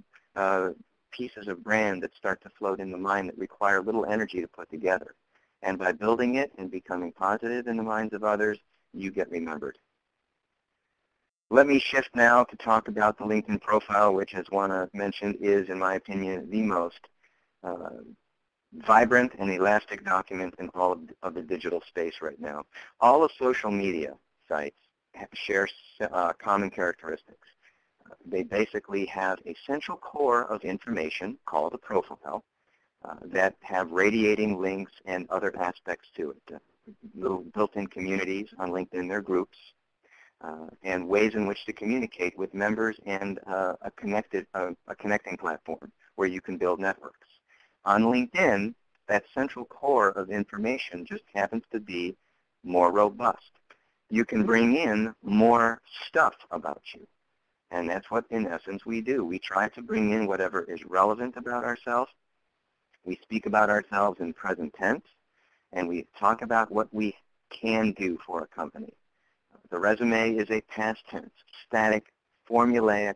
pieces of brand that start to float in the mind that require little energy to put together. And by building it and becoming positive in the minds of others, you get remembered. Let me shift now to talk about the LinkedIn profile, which, as Juana mentioned, is, in my opinion, the most vibrant and elastic document in all of the digital space right now. All of social media sites share common characteristics. They basically have a central core of information called a profile that have radiating links and other aspects to it. Little built-in communities on LinkedIn, their groups, and ways in which to communicate with members, and a connecting platform where you can build networks. On LinkedIn, that central core of information just happens to be more robust. You can bring in more stuff about you. And that's what, in essence, we do. We try to bring in whatever is relevant about ourselves. We speak about ourselves in present tense, and we talk about what we can do for a company. The resume is a past tense, static, formulaic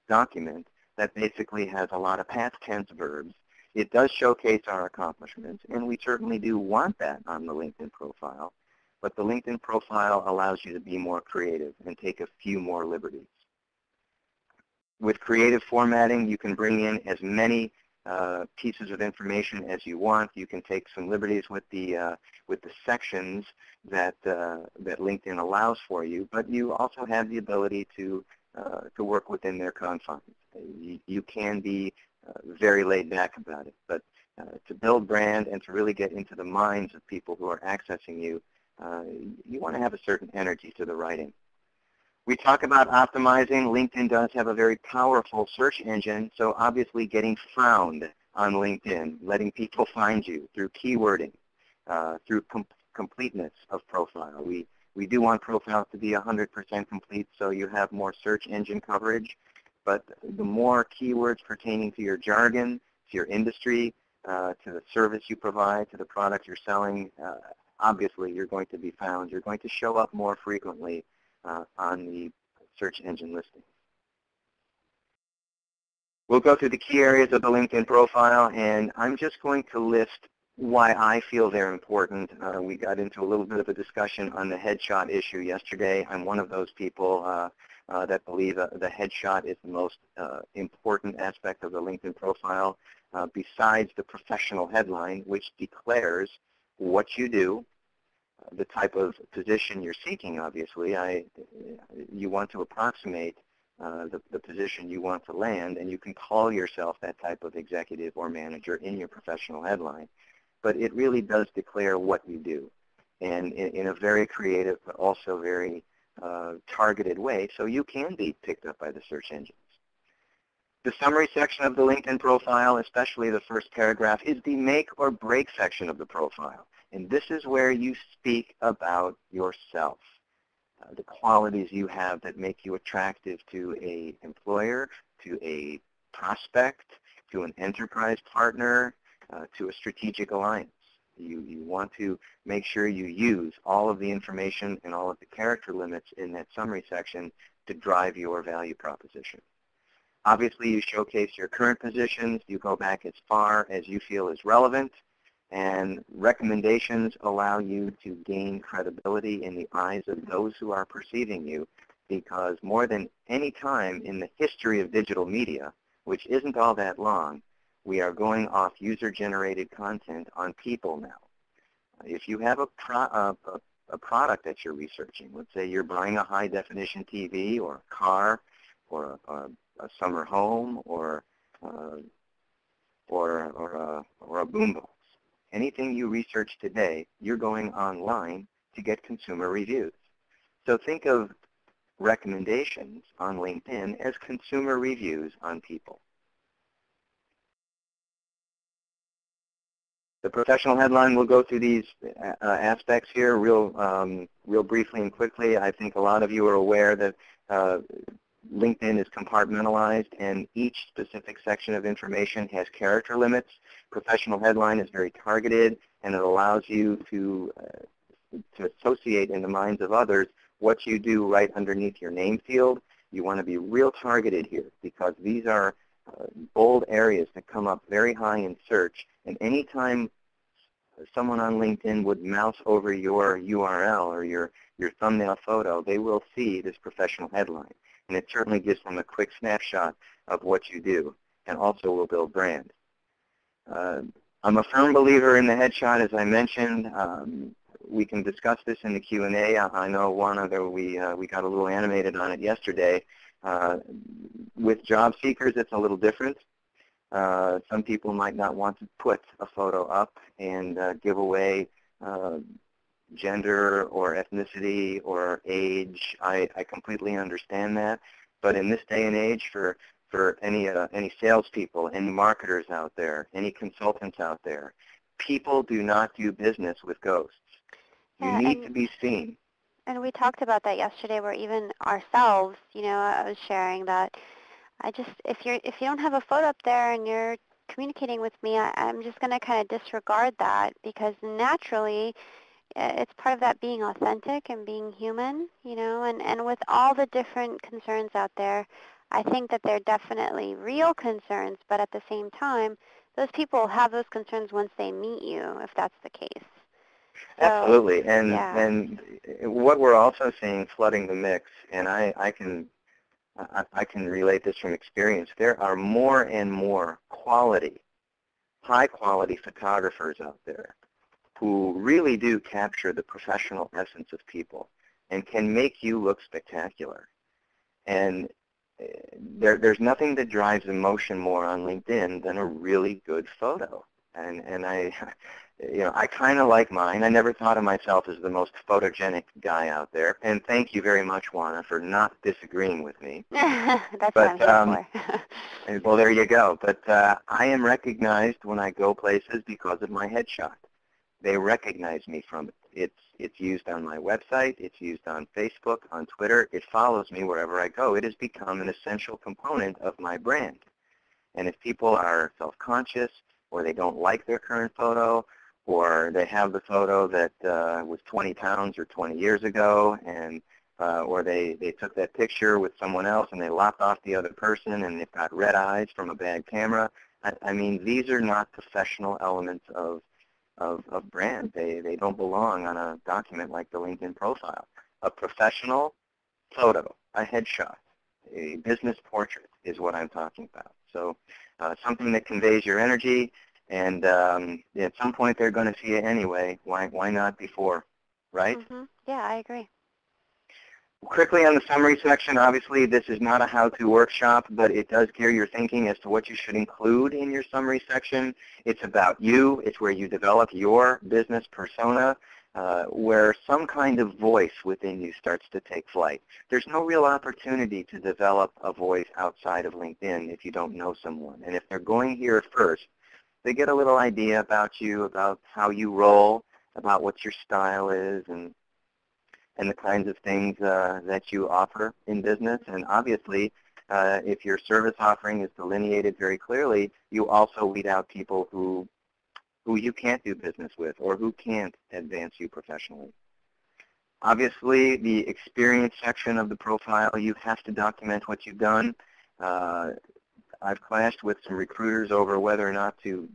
document that basically has a lot of past tense verbs. It does showcase our accomplishments, and we certainly do want that on the LinkedIn profile. But the LinkedIn profile allows you to be more creative and take a few more liberties. With creative formatting, you can bring in as many pieces of information as you want. You can take some liberties with the sections that LinkedIn allows for you, but you also have the ability to work within their confines. You can be very laid back about it, but to build brand and to really get into the minds of people who are accessing you, you want to have a certain energy to the writing. We talk about optimizing. LinkedIn does have a very powerful search engine, so obviously getting found on LinkedIn, letting people find you through keywording, through completeness of profile. We do want profiles to be 100% complete so you have more search engine coverage, but the more keywords pertaining to your jargon, to your industry, to the service you provide, to the product you're selling, obviously you're going to be found. You're going to show up more frequently on the search engine listing. We'll go through the key areas of the LinkedIn profile, and I'm just going to list why I feel they're important. We got into a little bit of a discussion on the headshot issue yesterday. I'm one of those people that believe the headshot is the most important aspect of the LinkedIn profile, besides the professional headline, which declares what you do, the type of position you're seeking. Obviously, you want to approximate the position you want to land, and you can call yourself that type of executive or manager in your professional headline. But it really does declare what you do, and in a very creative but also very targeted way, so you can be picked up by the search engines. The summary section of the LinkedIn profile, especially the first paragraph, is the make or break section of the profile. And this is where you speak about yourself, the qualities you have that make you attractive to an employer, to a prospect, to an enterprise partner, to a strategic alliance. You want to make sure you use all of the information and all of the character limits in that summary section to drive your value proposition. Obviously, you showcase your current positions. You go back as far as you feel is relevant. And recommendations allow you to gain credibility in the eyes of those who are perceiving you, because more than any time in the history of digital media, which isn't all that long, we are going off user-generated content on people now. If you have a product that you're researching, let's say you're buying a high-definition TV or a car or a summer home or a boombox, anything you research today, you're going online to get consumer reviews. So think of recommendations on LinkedIn as consumer reviews on people. The professional headline, we'll go through these aspects here real briefly and quickly. I think a lot of you are aware that LinkedIn is compartmentalized, and each specific section of information has character limits. Professional headline is very targeted, and it allows you to associate in the minds of others what you do right underneath your name field. You want to be real targeted here, because these are bold areas that come up very high in search, and anytime someone on LinkedIn would mouse over your URL or your thumbnail photo, they will see this professional headline. And it certainly gives them a quick snapshot of what you do, and also will build brand. I'm a firm believer in the headshot, as I mentioned. We can discuss this in the Q&A. I know, Juana, that we got a little animated on it yesterday. With job seekers, it's a little different. Some people might not want to put a photo up and give away gender or ethnicity or age. I completely understand that. But in this day and age, for any salespeople, any marketers out there, any consultants out there, people do not do business with ghosts. You need to be seen. And we talked about that yesterday, where even ourselves, I was sharing that if you don't have a photo up there and you're communicating with me, I'm just going to kind of disregard that, because naturally it's part of that being authentic and being human, and with all the different concerns out there, I think that they're definitely real concerns, but at the same time, those people have those concerns once they meet you, if that's the case. So, Absolutely. yeah. And what we're also seeing flooding the mix, and I can relate this from experience, there are more and more high quality photographers out there who really do capture the professional essence of people and can make you look spectacular. And there's nothing that drives emotion more on LinkedIn than a really good photo. And I, I kind of like mine. I never thought of myself as the most photogenic guy out there. And thank you very much, Juana, for not disagreeing with me. That's But what I'm here for. well, there you go. But I am recognized when I go places because of my headshot. They recognize me from it. It's used on my website. It's used on Facebook, on Twitter. It follows me wherever I go. It has become an essential component of my brand. And if people are self-conscious or they don't like their current photo or they have the photo that was 20 pounds or 20 years ago and or they took that picture with someone else and they lopped off the other person and they've got red eyes from a bad camera, I mean, these are not professional elements of brand. They don't belong on a document like the LinkedIn profile. A professional photo, a headshot, a business portrait is what I'm talking about. So something that conveys your energy, and at some point they're going to see it anyway. Why not before, right? Yeah, I agree. Quickly on the summary section, obviously this is not a how-to workshop, but it does gear your thinking as to what you should include in your summary section. It's about you. It's where you develop your business persona, where some kind of voice within you starts to take flight. There's no real opportunity to develop a voice outside of LinkedIn if you don't know someone. And if they're going here first, they get a little idea about you, about how you roll, about what your style is, and the kinds of things that you offer in business. And obviously, if your service offering is delineated very clearly, you also weed out people who you can't do business with or who can't advance you professionally. Obviously, the experience section of the profile, you have to document what you've done. I've clashed with some recruiters over whether or not to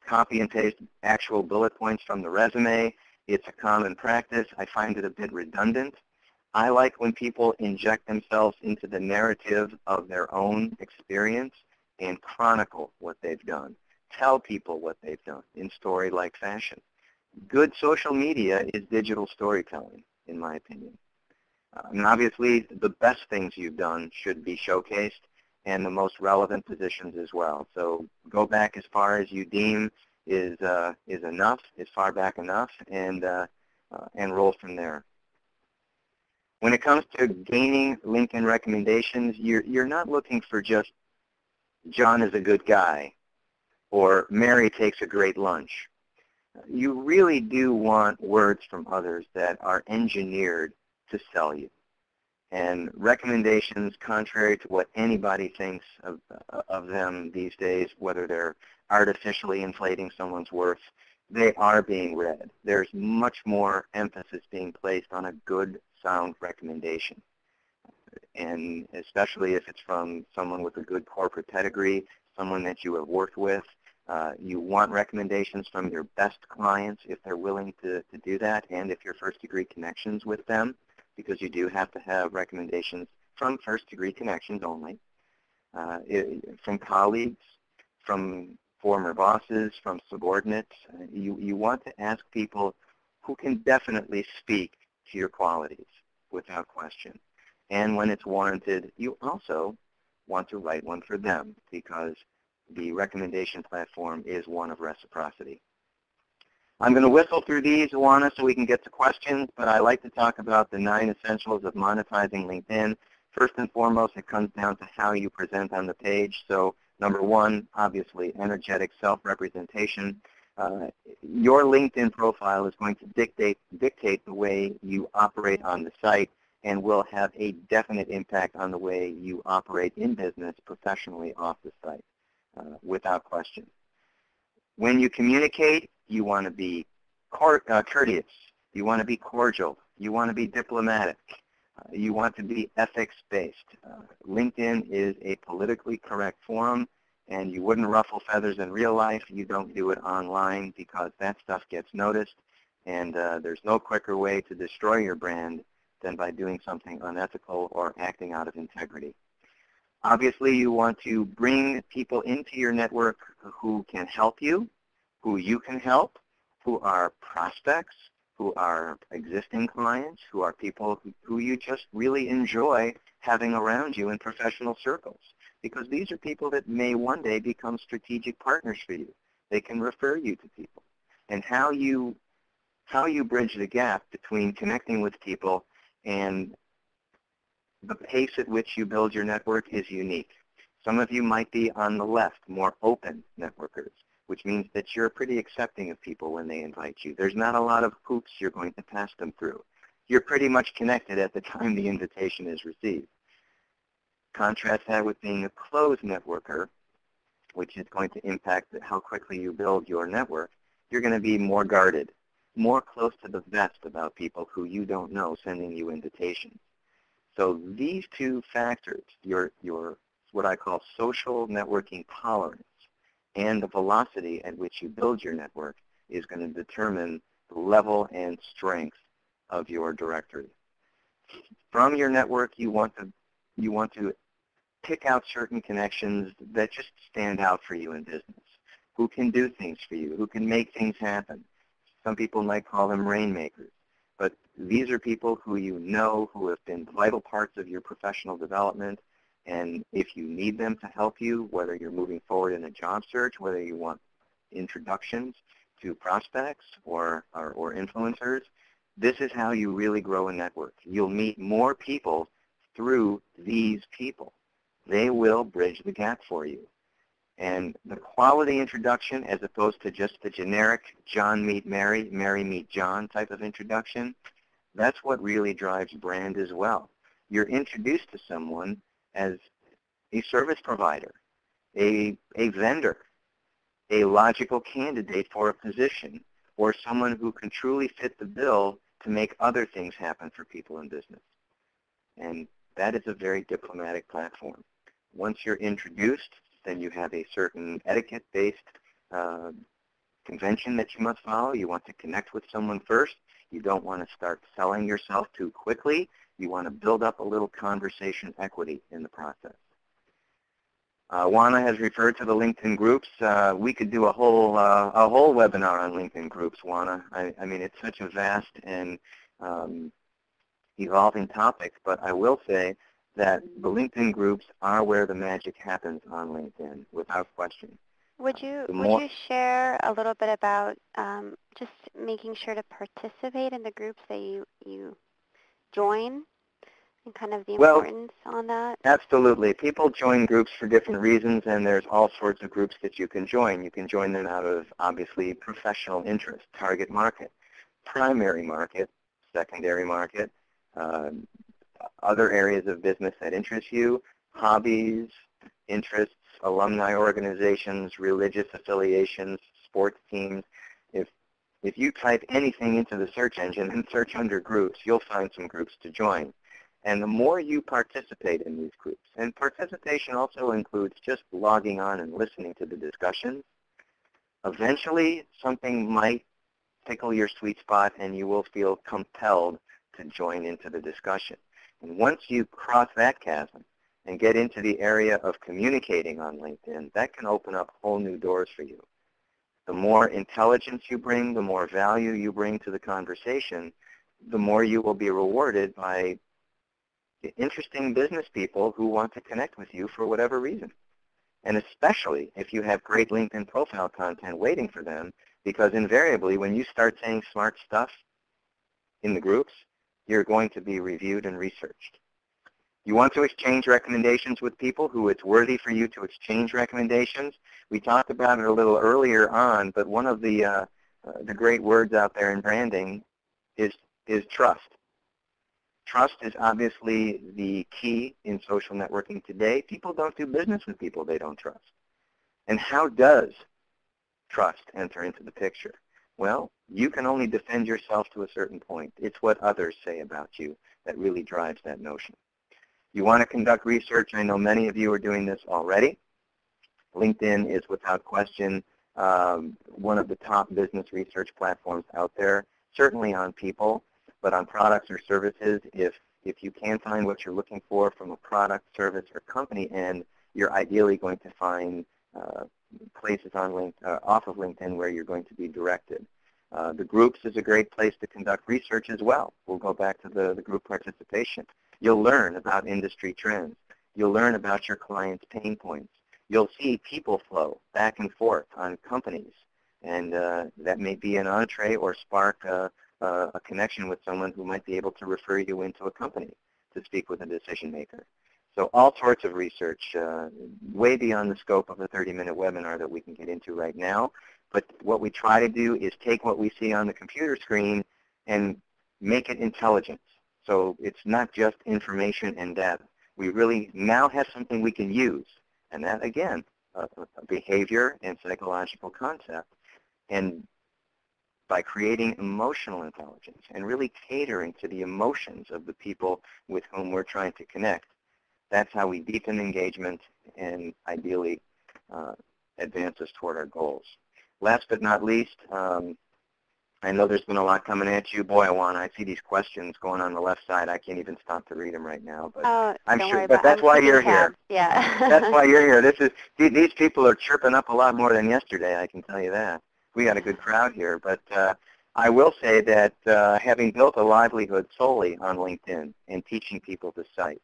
copy and paste actual bullet points from the resume. It's a common practice. I find it a bit redundant. I like when people inject themselves into the narrative of their own experience and chronicle what they've done. Tell people what they've done in story-like fashion. Good social media is digital storytelling, in my opinion. And obviously, the best things you've done should be showcased and the most relevant positions as well. So go back as far as you deem is enough, is far back enough, and roll from there. When it comes to gaining LinkedIn recommendations, you're not looking for just John is a good guy or Mary takes a great lunch. You really do want words from others that are engineered to sell you. And recommendations, contrary to what anybody thinks of them these days, whether they're artificially inflating someone's worth, they are being read. There's much more emphasis being placed on a good, sound recommendation. And especially if it's from someone with a good corporate pedigree, someone that you have worked with. You want recommendations from your best clients if they're willing to do that, and if you're first-degree connections with them, because you do have to have recommendations from first-degree connections only, from colleagues, from former bosses, from subordinates. You want to ask people who can definitely speak to your qualities without question. And when it's warranted, you also want to write one for them, because the recommendation platform is one of reciprocity. I'm going to whistle through these, Juana, so we can get to questions, but I like to talk about the 9 essentials of monetizing LinkedIn. First and foremost, it comes down to how you present on the page. So number 1, obviously, energetic self-representation. Your LinkedIn profile is going to dictate the way you operate on the site and will have a definite impact on the way you operate in business professionally off the site, without question. When you communicate, you want to be courteous. You want to be cordial. You want to be diplomatic. You want to be ethics-based. LinkedIn is a politically correct forum, and you wouldn't ruffle feathers in real life. You don't do it online because that stuff gets noticed, and there's no quicker way to destroy your brand than by doing something unethical or acting out of integrity. Obviously, you want to bring people into your network who can help you, who you can help, who are prospects, who are existing clients, who are people who you just really enjoy having around you in professional circles. Because these are people that may one day become strategic partners for you. They can refer you to people. And how you bridge the gap between connecting with people and the pace at which you build your network is unique. Some of you might be on the left, more open networkers, which means that you're pretty accepting of people when they invite you. There's not a lot of hoops you're going to pass them through. You're pretty much connected at the time the invitation is received. Contrast that with being a closed networker, which is going to impact how quickly you build your network. You're going to be more guarded, more close to the vest about people who you don't know sending you invitations. So these two factors, your what I call social networking tolerance and the velocity at which you build your network, is going to determine the level and strength of your directory. From your network, you want to pick out certain connections that just stand out for you in business, who can do things for you, who can make things happen. Some people might call them rainmakers. But these are people who you know, who have been vital parts of your professional development, and if you need them to help you, whether you're moving forward in a job search, whether you want introductions to prospects or influencers, this is how you really grow a network. You'll meet more people through these people. They will bridge the gap for you. And the quality introduction, as opposed to just the generic John meet Mary, Mary meet John type of introduction, that's what really drives brand as well. You're introduced to someone as a service provider, a vendor, a logical candidate for a position, or someone who can truly fit the bill to make other things happen for people in business. And that is a very diplomatic platform. Once you're introduced, then you have a certain etiquette-based convention that you must follow. You want to connect with someone first. You don't want to start selling yourself too quickly. You want to build up a little conversation equity in the process. Juana has referred to the LinkedIn groups. We could do a whole webinar on LinkedIn groups, Juana. I mean, it's such a vast and evolving topic, but I will say that the LinkedIn groups are where the magic happens on LinkedIn, without question. Would you share a little bit about just making sure to participate in the groups that you join, and kind of the importance on that? Absolutely. People join groups for different reasons, and there's all sorts of groups that you can join. You can join them out of, obviously, professional interest, target market, primary market, secondary market, other areas of business that interest you, hobbies, interests, alumni organizations, religious affiliations, sports teams. If you type anything into the search engine and search under groups, you'll find some groups to join. And the more you participate in these groups, and participation also includes just logging on and listening to the discussions, eventually something might tickle your sweet spot and you will feel compelled to join into the discussion. And once you cross that chasm and get into the area of communicating on LinkedIn, that can open up whole new doors for you. The more intelligence you bring, the more value you bring to the conversation, the more you will be rewarded by interesting business people who want to connect with you for whatever reason. And especially if you have great LinkedIn profile content waiting for them, because invariably when you start saying smart stuff in the groups, you're going to be reviewed and researched. You want to exchange recommendations with people who it's worthy for you to exchange recommendations. We talked about it a little earlier on, but one of the great words out there in branding is trust. Trust is obviously the key in social networking today. People don't do business with people they don't trust. And how does trust enter into the picture? Well, you can only defend yourself to a certain point. It's what others say about you. that really drives that notion. You want to conduct research. I know many of you are doing this already. LinkedIn is without question one of the top business research platforms out there, certainly on people, but on products or services. If you can find what you're looking for from a product, service, or company end, you're ideally going to find places on off of LinkedIn where you're going to be directed. The groups is a great place to conduct research as well. We'll go back to the group participation. You'll learn about industry trends. You'll learn about your clients' pain points. You'll see people flow back and forth on companies, and that may be an entree or spark a connection with someone who might be able to refer you into a company to speak with a decision maker. So all sorts of research, way beyond the scope of a 30-minute webinar that we can get into right now. But what we try to do is take what we see on the computer screen and make it intelligent. So it's not just information and data. We really now have something we can use. And that, again, a behavior and psychological concept. And by creating emotional intelligence and really catering to the emotions of the people with whom we're trying to connect, that's how we deepen engagement and ideally advance us toward our goals. Last but not least, I know there's been a lot coming at you. Boy, I see these questions going on the left side. I can't even stop to read them right now. But I'm sure. But that's why you're here. Yeah. That's why you're here. These people are chirping up a lot more than yesterday. I can tell you that. We got a good crowd here. But I will say that having built a livelihood solely on LinkedIn and teaching people to cite,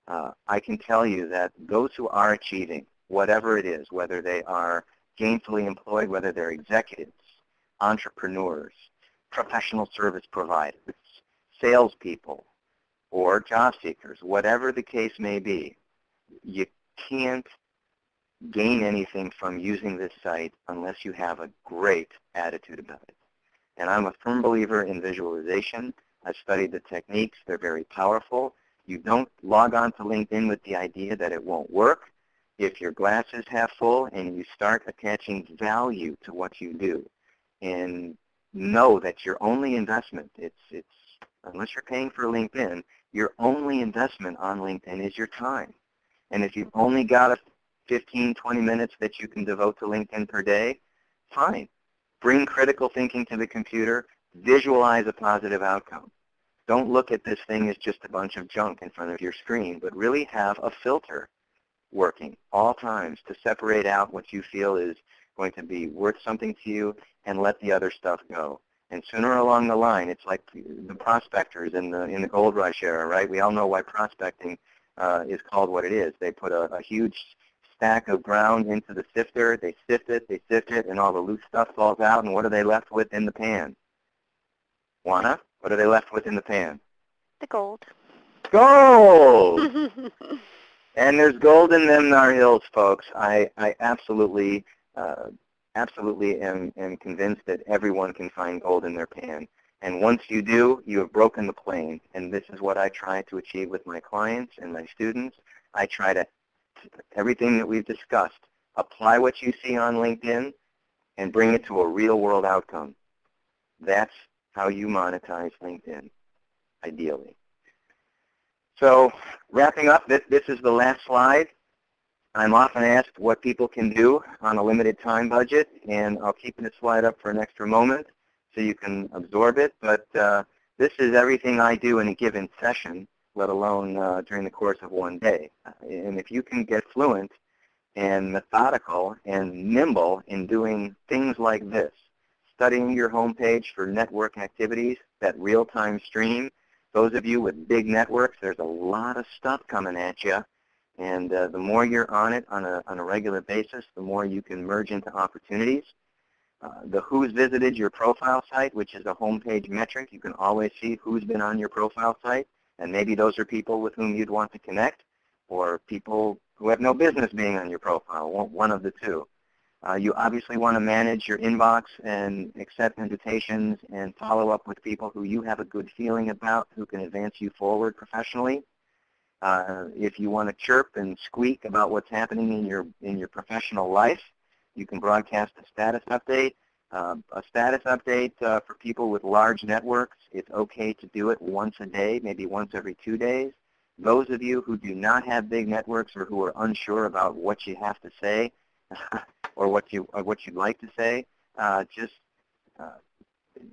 I can tell you that those who are achieving whatever it is, whether they are gainfully employed, whether they're executives, entrepreneurs, professional service providers, salespeople, or job seekers, whatever the case may be, you can't gain anything from using this site unless you have a great attitude about it. And I'm a firm believer in visualization. I've studied the techniques. They're very powerful. You don't log on to LinkedIn with the idea that it won't work. If your glass is half full and you start attaching value to what you do, and know that your only investment, it's unless you're paying for LinkedIn, your only investment on LinkedIn is your time. And if you've only got 15, 20 minutes that you can devote to LinkedIn per day, fine. Bring critical thinking to the computer. Visualize a positive outcome. Don't look at this thing as just a bunch of junk in front of your screen, but really have a filter working all times to separate out what you feel is going to be worth something to you and let the other stuff go. And sooner along the line, it's like the prospectors in the gold rush era, right? We all know why prospecting is called what it is. They put a huge stack of ground into the sifter, they sift it, and all the loose stuff falls out, and what are they left with in the pan? Juana, what are they left with in the pan? The gold. Gold! And there's gold in them Nar Hills, folks. I absolutely am convinced that everyone can find gold in their pan. And once you do, you have broken the plane. And this is what I try to achieve with my clients and my students. I try to, everything that we've discussed, apply what you see on LinkedIn and bring it to a real-world outcome. That's how you monetize LinkedIn, ideally. So wrapping up, this is the last slide. I'm often asked what people can do on a limited time budget, and I'll keep this slide up for an extra moment so you can absorb it. But this is everything I do in a given session, let alone during the course of one day. And if you can get fluent and methodical and nimble in doing things like this, studying your homepage for network activities, that real-time stream, those of you with big networks, there's a lot of stuff coming at you. And the more you're on it on a regular basis, the more you can merge into opportunities. The who's visited your profile site, which is a homepage metric, you can always see who's been on your profile site. And maybe those are people with whom you'd want to connect, or people who have no business being on your profile, one of the two. You obviously want to manage your inbox and accept invitations and follow up with people who you have a good feeling about, who can advance you forward professionally. If you want to chirp and squeak about what's happening in your professional life, you can broadcast a status update. A status update for people with large networks, it's okay to do it once a day, maybe once every 2 days. Those of you who do not have big networks or who are unsure about what you have to say or what you'd like to say, just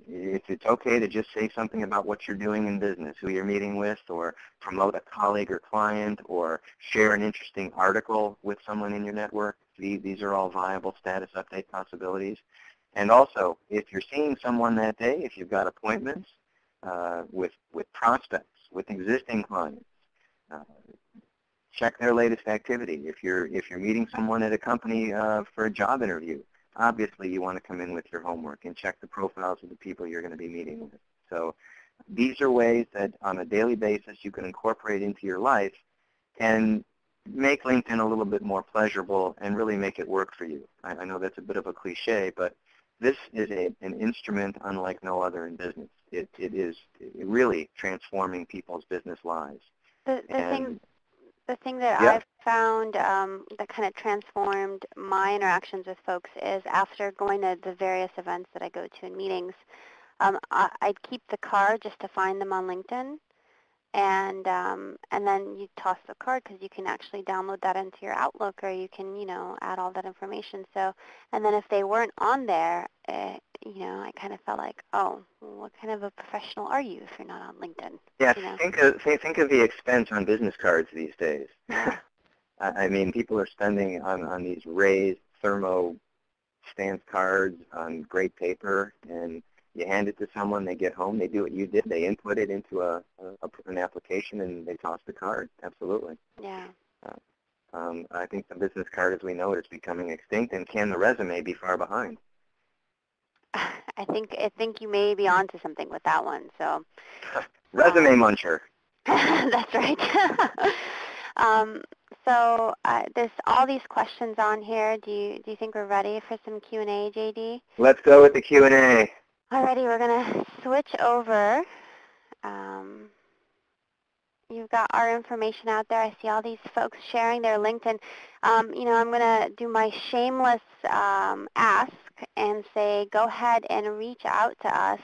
if it's okay to just say something about what you're doing in business, who you're meeting with, or promote a colleague or client, or share an interesting article with someone in your network, these are all viable status update possibilities. And also, if you're seeing someone that day, if you've got appointments with prospects, with existing clients, check their latest activity. If you're meeting someone at a company for a job interview, obviously you want to come in with your homework and check the profiles of the people you're going to be meeting with. So these are ways that on a daily basis you can incorporate into your life and make LinkedIn a little bit more pleasurable and really make it work for you. I know that's a bit of a cliche, but this is an instrument unlike no other in business. It is really transforming people's business lives. The thing that Yeah. I've found that kind of transformed my interactions with folks is after going to the various events that I go to and meetings, I'd keep the card just to find them on LinkedIn, and then you toss the card because you can actually download that into your Outlook, or you can add all that information. So, and then if they weren't on there, I kind of felt like, oh, well, what kind of a professional are you if you're not on LinkedIn? Yeah, think of the expense on business cards these days. Yeah. I mean, people are spending on these raised thermo stamp cards on great paper, and you hand it to someone, they get home, they do what you did, they input it into an application, and they toss the card. Absolutely. Yeah. I think the business card as we know it is becoming extinct, and can the resume be far behind? I think you may be onto something with that one. So resume muncher. That's right. So there's all these questions on here. Do you think we're ready for some Q&A, JD? Let's go with the Q&A. Alrighty, we're gonna switch over. You've got our information out there. I see all these folks sharing their LinkedIn. I'm going to do my shameless ask and say go ahead and reach out to us.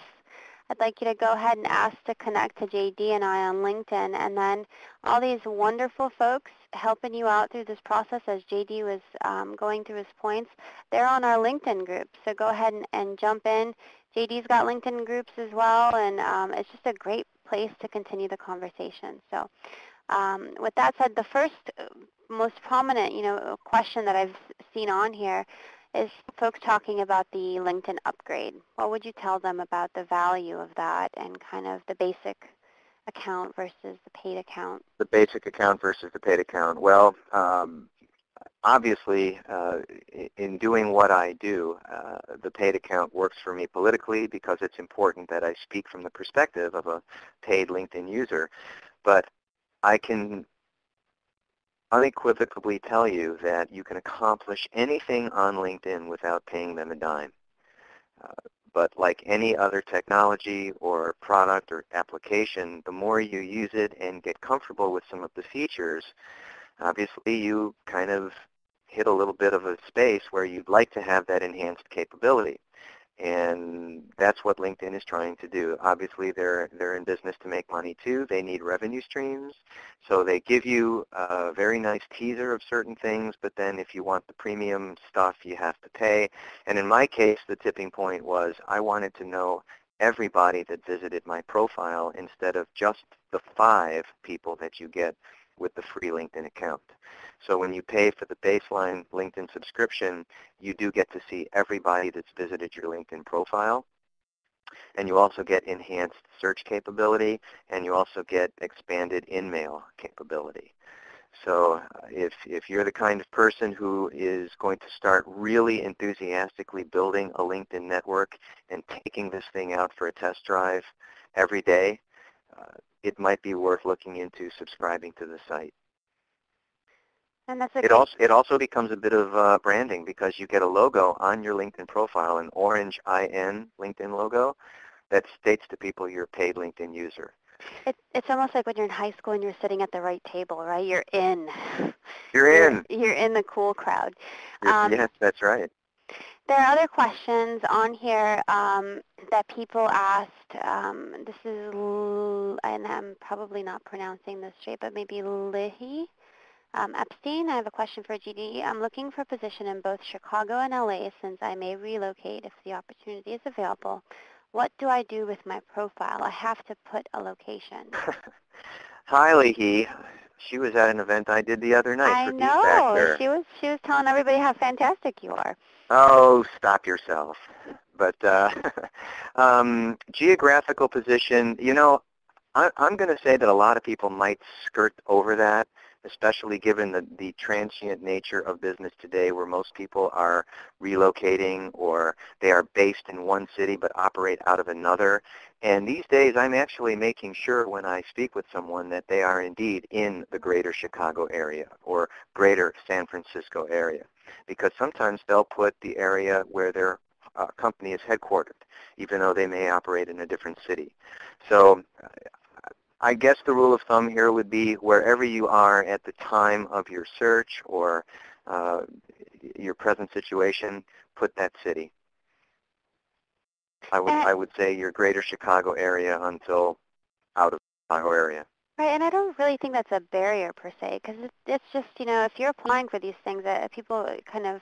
I'd like you to go ahead and ask to connect to JD and I on LinkedIn. And then all these wonderful folks helping you out through this process as JD was going through his points, they're on our LinkedIn group. So go ahead and jump in. JD's got LinkedIn groups as well, and it's just a great place to continue the conversation. So with that said, the first most prominent question that I've seen on here is folks talking about the LinkedIn upgrade. What would you tell them about the value of that and kind of the basic account versus the paid account? The basic account versus the paid account. Well, obviously, in doing what I do, the paid account works for me politically because it's important that I speak from the perspective of a paid LinkedIn user. But I can unequivocally tell you that you can accomplish anything on LinkedIn without paying them a dime. But like any other technology or product or application, the more you use it and get comfortable with some of the features, obviously you kind of hit a little bit of a space where you'd like to have that enhanced capability. And that's what LinkedIn is trying to do. Obviously, they're in business to make money too. They need revenue streams. So they give you a very nice teaser of certain things, but then if you want the premium stuff, you have to pay. And in my case, the tipping point was I wanted to know everybody that visited my profile instead of just the 5 people that you get with the free LinkedIn account. So when you pay for the baseline LinkedIn subscription, you do get to see everybody that's visited your LinkedIn profile. And you also get enhanced search capability, and you also get expanded in-mail capability. So if you're the kind of person who is going to start really enthusiastically building a LinkedIn network and taking this thing out for a test drive every day, it might be worth looking into subscribing to the site. And that's it also becomes a bit of branding because you get a logo on your LinkedIn profile, an orange IN LinkedIn logo that states to people you're a paid LinkedIn user. It's almost like when you're in high school and you're sitting at the right table, right? You're in. You're in. You're in the cool crowd. Yes, that's right. There are other questions on here that people asked. This is, and I'm probably not pronouncing this straight, but maybe Lihi Epstein. I have a question for GD. I'm looking for a position in both Chicago and LA since I may relocate if the opportunity is available. What do I do with my profile? I have to put a location. Hi, Leahy. She was at an event I did the other night I for Beat know. Factor. She was telling everybody how fantastic you are. Oh, stop yourself. But geographical position, I'm going to say that a lot of people might skirt over that, especially given the transient nature of business today where most people are relocating or they are based in one city but operate out of another. And these days I'm actually making sure when I speak with someone that they are indeed in the greater Chicago area or greater San Francisco area, because sometimes they'll put the area where their company is headquartered, even though they may operate in a different city. So I guess the rule of thumb here would be wherever you are at the time of your search or your present situation, put that city. I would say your greater Chicago area until out of the Chicago area. Right, and I don't really think that's a barrier per se, because it's just, if you're applying for these things, that people kind of,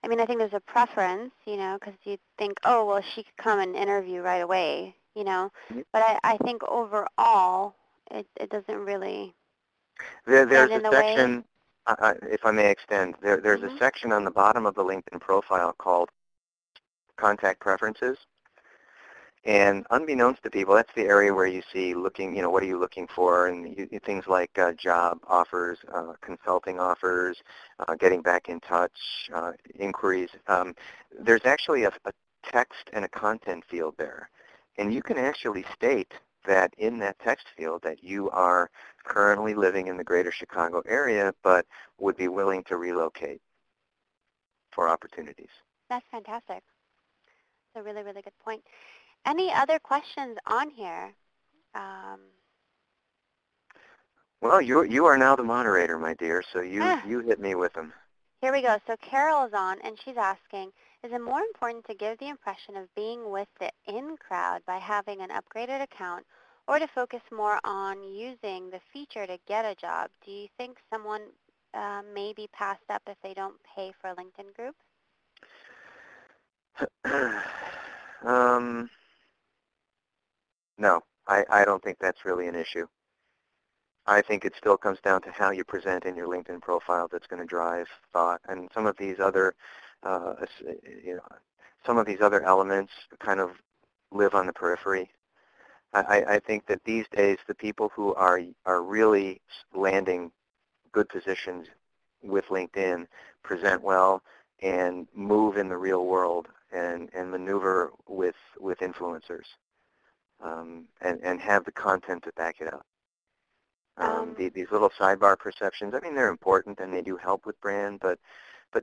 I mean, I think there's a preference, because you think, oh, well, she could come and interview right away, but I think overall, it doesn't really There's stand a in the way. section, if I may extend, there's a Mm-hmm. section on the bottom of the LinkedIn profile called Contact Preferences. And unbeknownst to people, that's the area where you see looking, what are you looking for, and things like job offers, consulting offers, getting back in touch, inquiries. There's actually a text and a content field there. And you can actually state that in that text field that you are currently living in the greater Chicago area, but would be willing to relocate for opportunities. That's fantastic. It's a really, really good point. Any other questions on here? Well, you are now the moderator, my dear, so you Ah, hit me with them. Here we go. So Carol is on, and she's asking, is it more important to give the impression of being with the in crowd by having an upgraded account, or to focus more on using the feature to get a job? Do you think someone may be passed up if they don't pay for a LinkedIn group? No, I don't think that's really an issue. I think it still comes down to how you present in your LinkedIn profile that's going to drive thought. And some of these other, some of these other elements kind of live on the periphery. I think that these days the people who are really landing good positions with LinkedIn present well and move in the real world and maneuver with influencers and have the content to back it up. These little sidebar perceptions, I mean, they're important and they do help with brand, but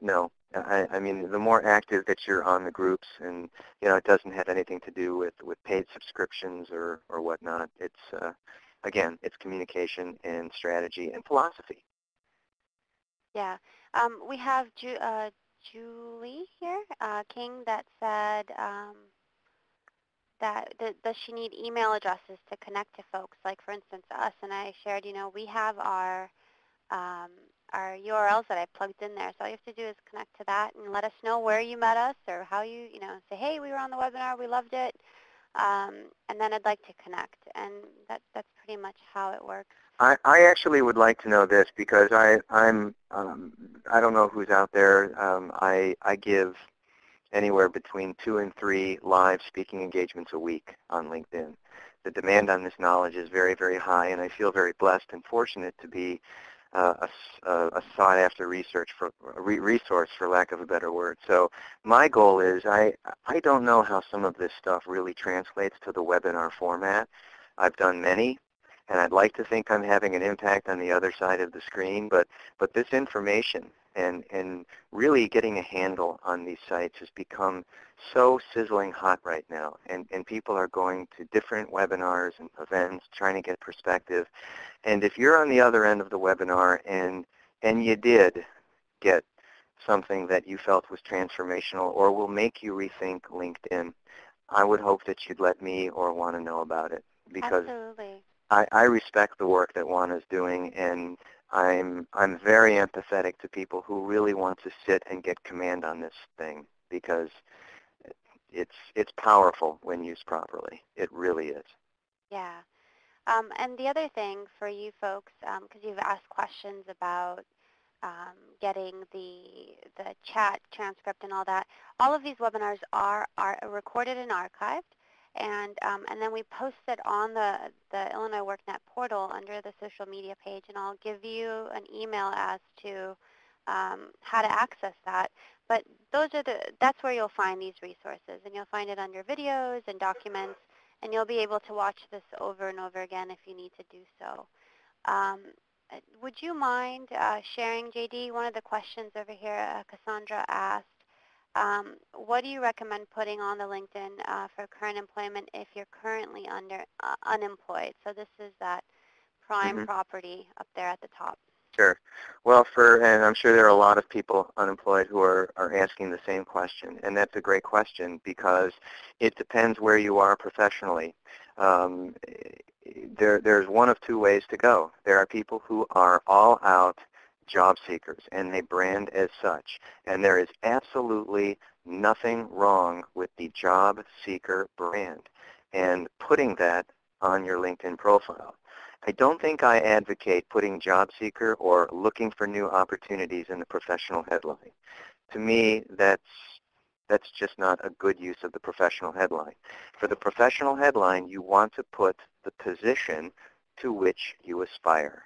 no. I mean, the more active that you're on the groups, and it doesn't have anything to do with paid subscriptions or whatnot. It's again, it's communication and strategy and philosophy. Yeah. We have Julie here, King, that said does she need email addresses to connect to folks, like for instance us? And I shared, we have our URLs that I plugged in there. So all you have to do is connect to that and let us know where you met us or how you, say, hey, we were on the webinar, we loved it, and then I'd like to connect. And that's pretty much how it works. I actually would like to know this because I don't know who's out there. I give anywhere between 2 and 3 live speaking engagements a week on LinkedIn. The demand on this knowledge is very, very high, and I feel very blessed and fortunate to be a sought-after resource, for lack of a better word. So my goal is I don't know how some of this stuff really translates to the webinar format. I've done many, and I'd like to think I'm having an impact on the other side of the screen, but this information and really getting a handle on these sites has become so sizzling hot right now, and people are going to different webinars and events trying to get perspective. And if you're on the other end of the webinar and you did get something that you felt was transformational or will make you rethink LinkedIn, I would hope that you'd let me or want to know about it, because Absolutely. I respect the work that Juana's doing, and I'm very empathetic to people who really want to sit and get command on this thing, because it's powerful when used properly. It really is. Yeah. And the other thing for you folks, because you've asked questions about getting the chat transcript and all of these webinars are recorded and archived, and then we post it on the Illinois WorkNet portal under the social media page, and I'll give you an email as to how to access that. But that's where you'll find these resources, and you'll find it under videos and documents, and you'll be able to watch this over and over again if you need to do so. Um, would you mind sharing, JD, one of the questions over here Cassandra asked, what do you recommend putting on the LinkedIn for current employment if you're currently unemployed? So this is that prime Hmm. property up there at the top. Sure. Well, and I'm sure there are a lot of people unemployed who are asking the same question, and that's a great question because it depends where you are professionally. Um, there's one of two ways to go. There are people who are all out job seekers, and they brand as such, and there is absolutely nothing wrong with the job seeker brand and putting that on your LinkedIn profile. I don't think I advocate putting job seeker or looking for new opportunities in the professional headline. To me, that's just not a good use of the professional headline. For the professional headline, you want to put the position to which you aspire.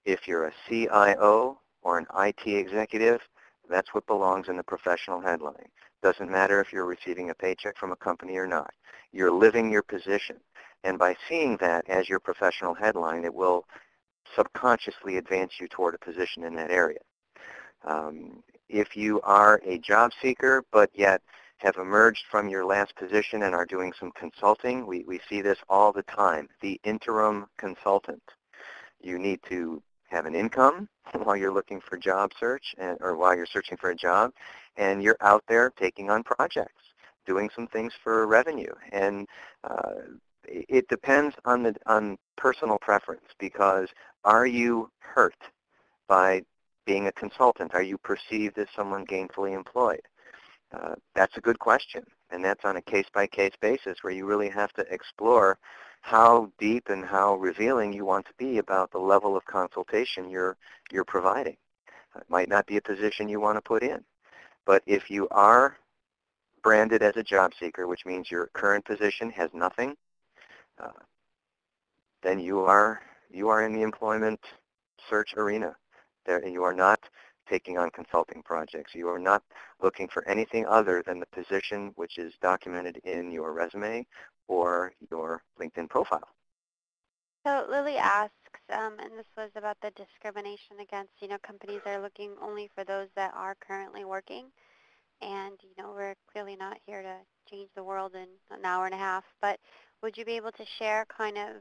If you're a CIO or an IT executive, that's what belongs in the professional headline. Doesn't matter if you're receiving a paycheck from a company or not. You're living your position. And by seeing that as your professional headline, it will subconsciously advance you toward a position in that area. If you are a job seeker but yet have emerged from your last position and are doing some consulting, we see this all the time, the interim consultant. You need to have an income while you're looking for job search or while you're searching for a job, and you're out there taking on projects, doing some things for revenue. And it depends on personal preference, because are you hurt by being a consultant? Are you perceived as someone gainfully employed? That's a good question, and that's on a case-by-case basis where you really have to explore how deep and how revealing you want to be about the level of consultation you're providing. It might not be a position you want to put in, but if you are branded as a job seeker, which means your current position has nothing, uh, then you are in the employment search arena. There, you are not taking on consulting projects. You are not looking for anything other than the position which is documented in your resume or your LinkedIn profile. So Lily asks, and this was about the discrimination against, companies are looking only for those that are currently working. And, we're clearly not here to change the world in an hour and a half. But would you be able to share kind of,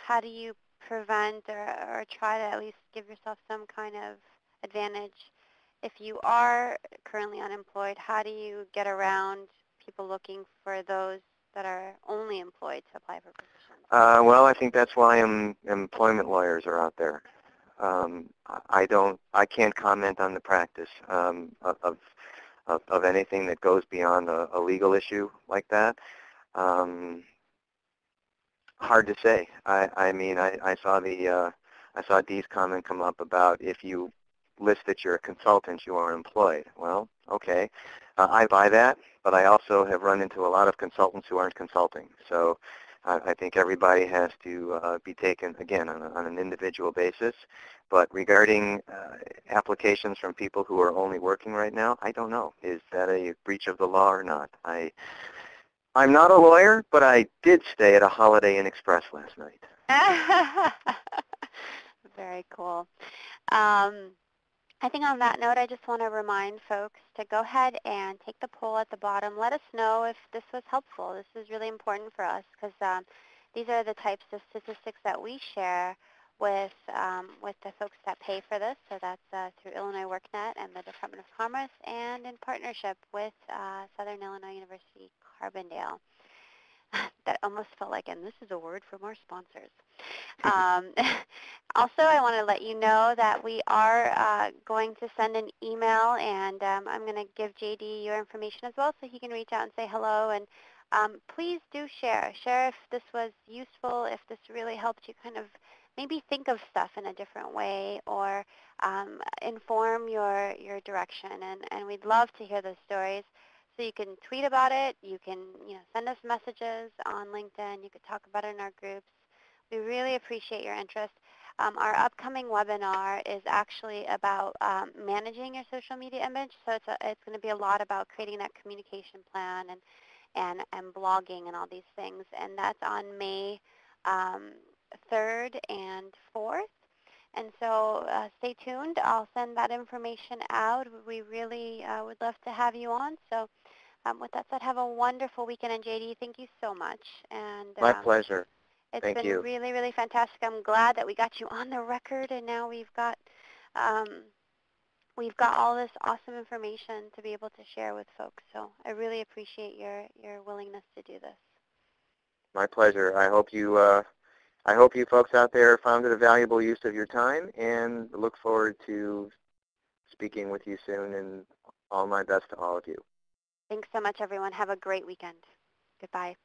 how do you prevent or try to at least give yourself some kind of advantage if you are currently unemployed? How do you get around people looking for those that are only employed to apply for positions? Well, I think that's why employment lawyers are out there. I can't comment on the practice of anything that goes beyond a legal issue like that. Hard to say. I mean, I saw Dee's comment come up about if you list that you're a consultant, you are employed. Well, okay, I buy that, but I also have run into a lot of consultants who aren't consulting. So I think everybody has to be taken, again, on an individual basis. But regarding applications from people who are only working right now, I don't know. Is that a breach of the law or not? I'm not a lawyer, but I did stay at a Holiday Inn Express last night. Very cool. I think on that note, I just want to remind folks to go ahead and take the poll at the bottom. Let us know if this was helpful. This is really important for us because these are the types of statistics that we share with the folks that pay for this. So that's through Illinois WorkNet and the Department of Commerce, and in partnership with Southern Illinois University Carbondale. That almost felt like, and this is a word from our sponsors. Um, Also, I want to let you know that we are going to send an email, and I'm going to give JD your information as well so he can reach out and say hello. And please do share. Share if this was useful, if this really helped you kind of maybe think of stuff in a different way, or inform your direction. And we'd love to hear those stories. So you can tweet about it. You can send us messages on LinkedIn. You could talk about it in our groups. We really appreciate your interest. Our upcoming webinar is actually about managing your social media image. So it's going to be a lot about creating that communication plan and blogging and all these things. And that's on May 3rd and 4th. And so stay tuned. I'll send that information out. We really would love to have you on. So with that said, have a wonderful weekend. And JD, thank you so much. And My pleasure. it's Thank been you. really, really fantastic. I'm glad that we got you on the record, and now we've got all this awesome information to be able to share with folks. So I really appreciate your willingness to do this. My pleasure. I hope you folks out there found it a valuable use of your time, and look forward to speaking with you soon, and all my best to all of you. Thanks so much, everyone. Have a great weekend. Goodbye.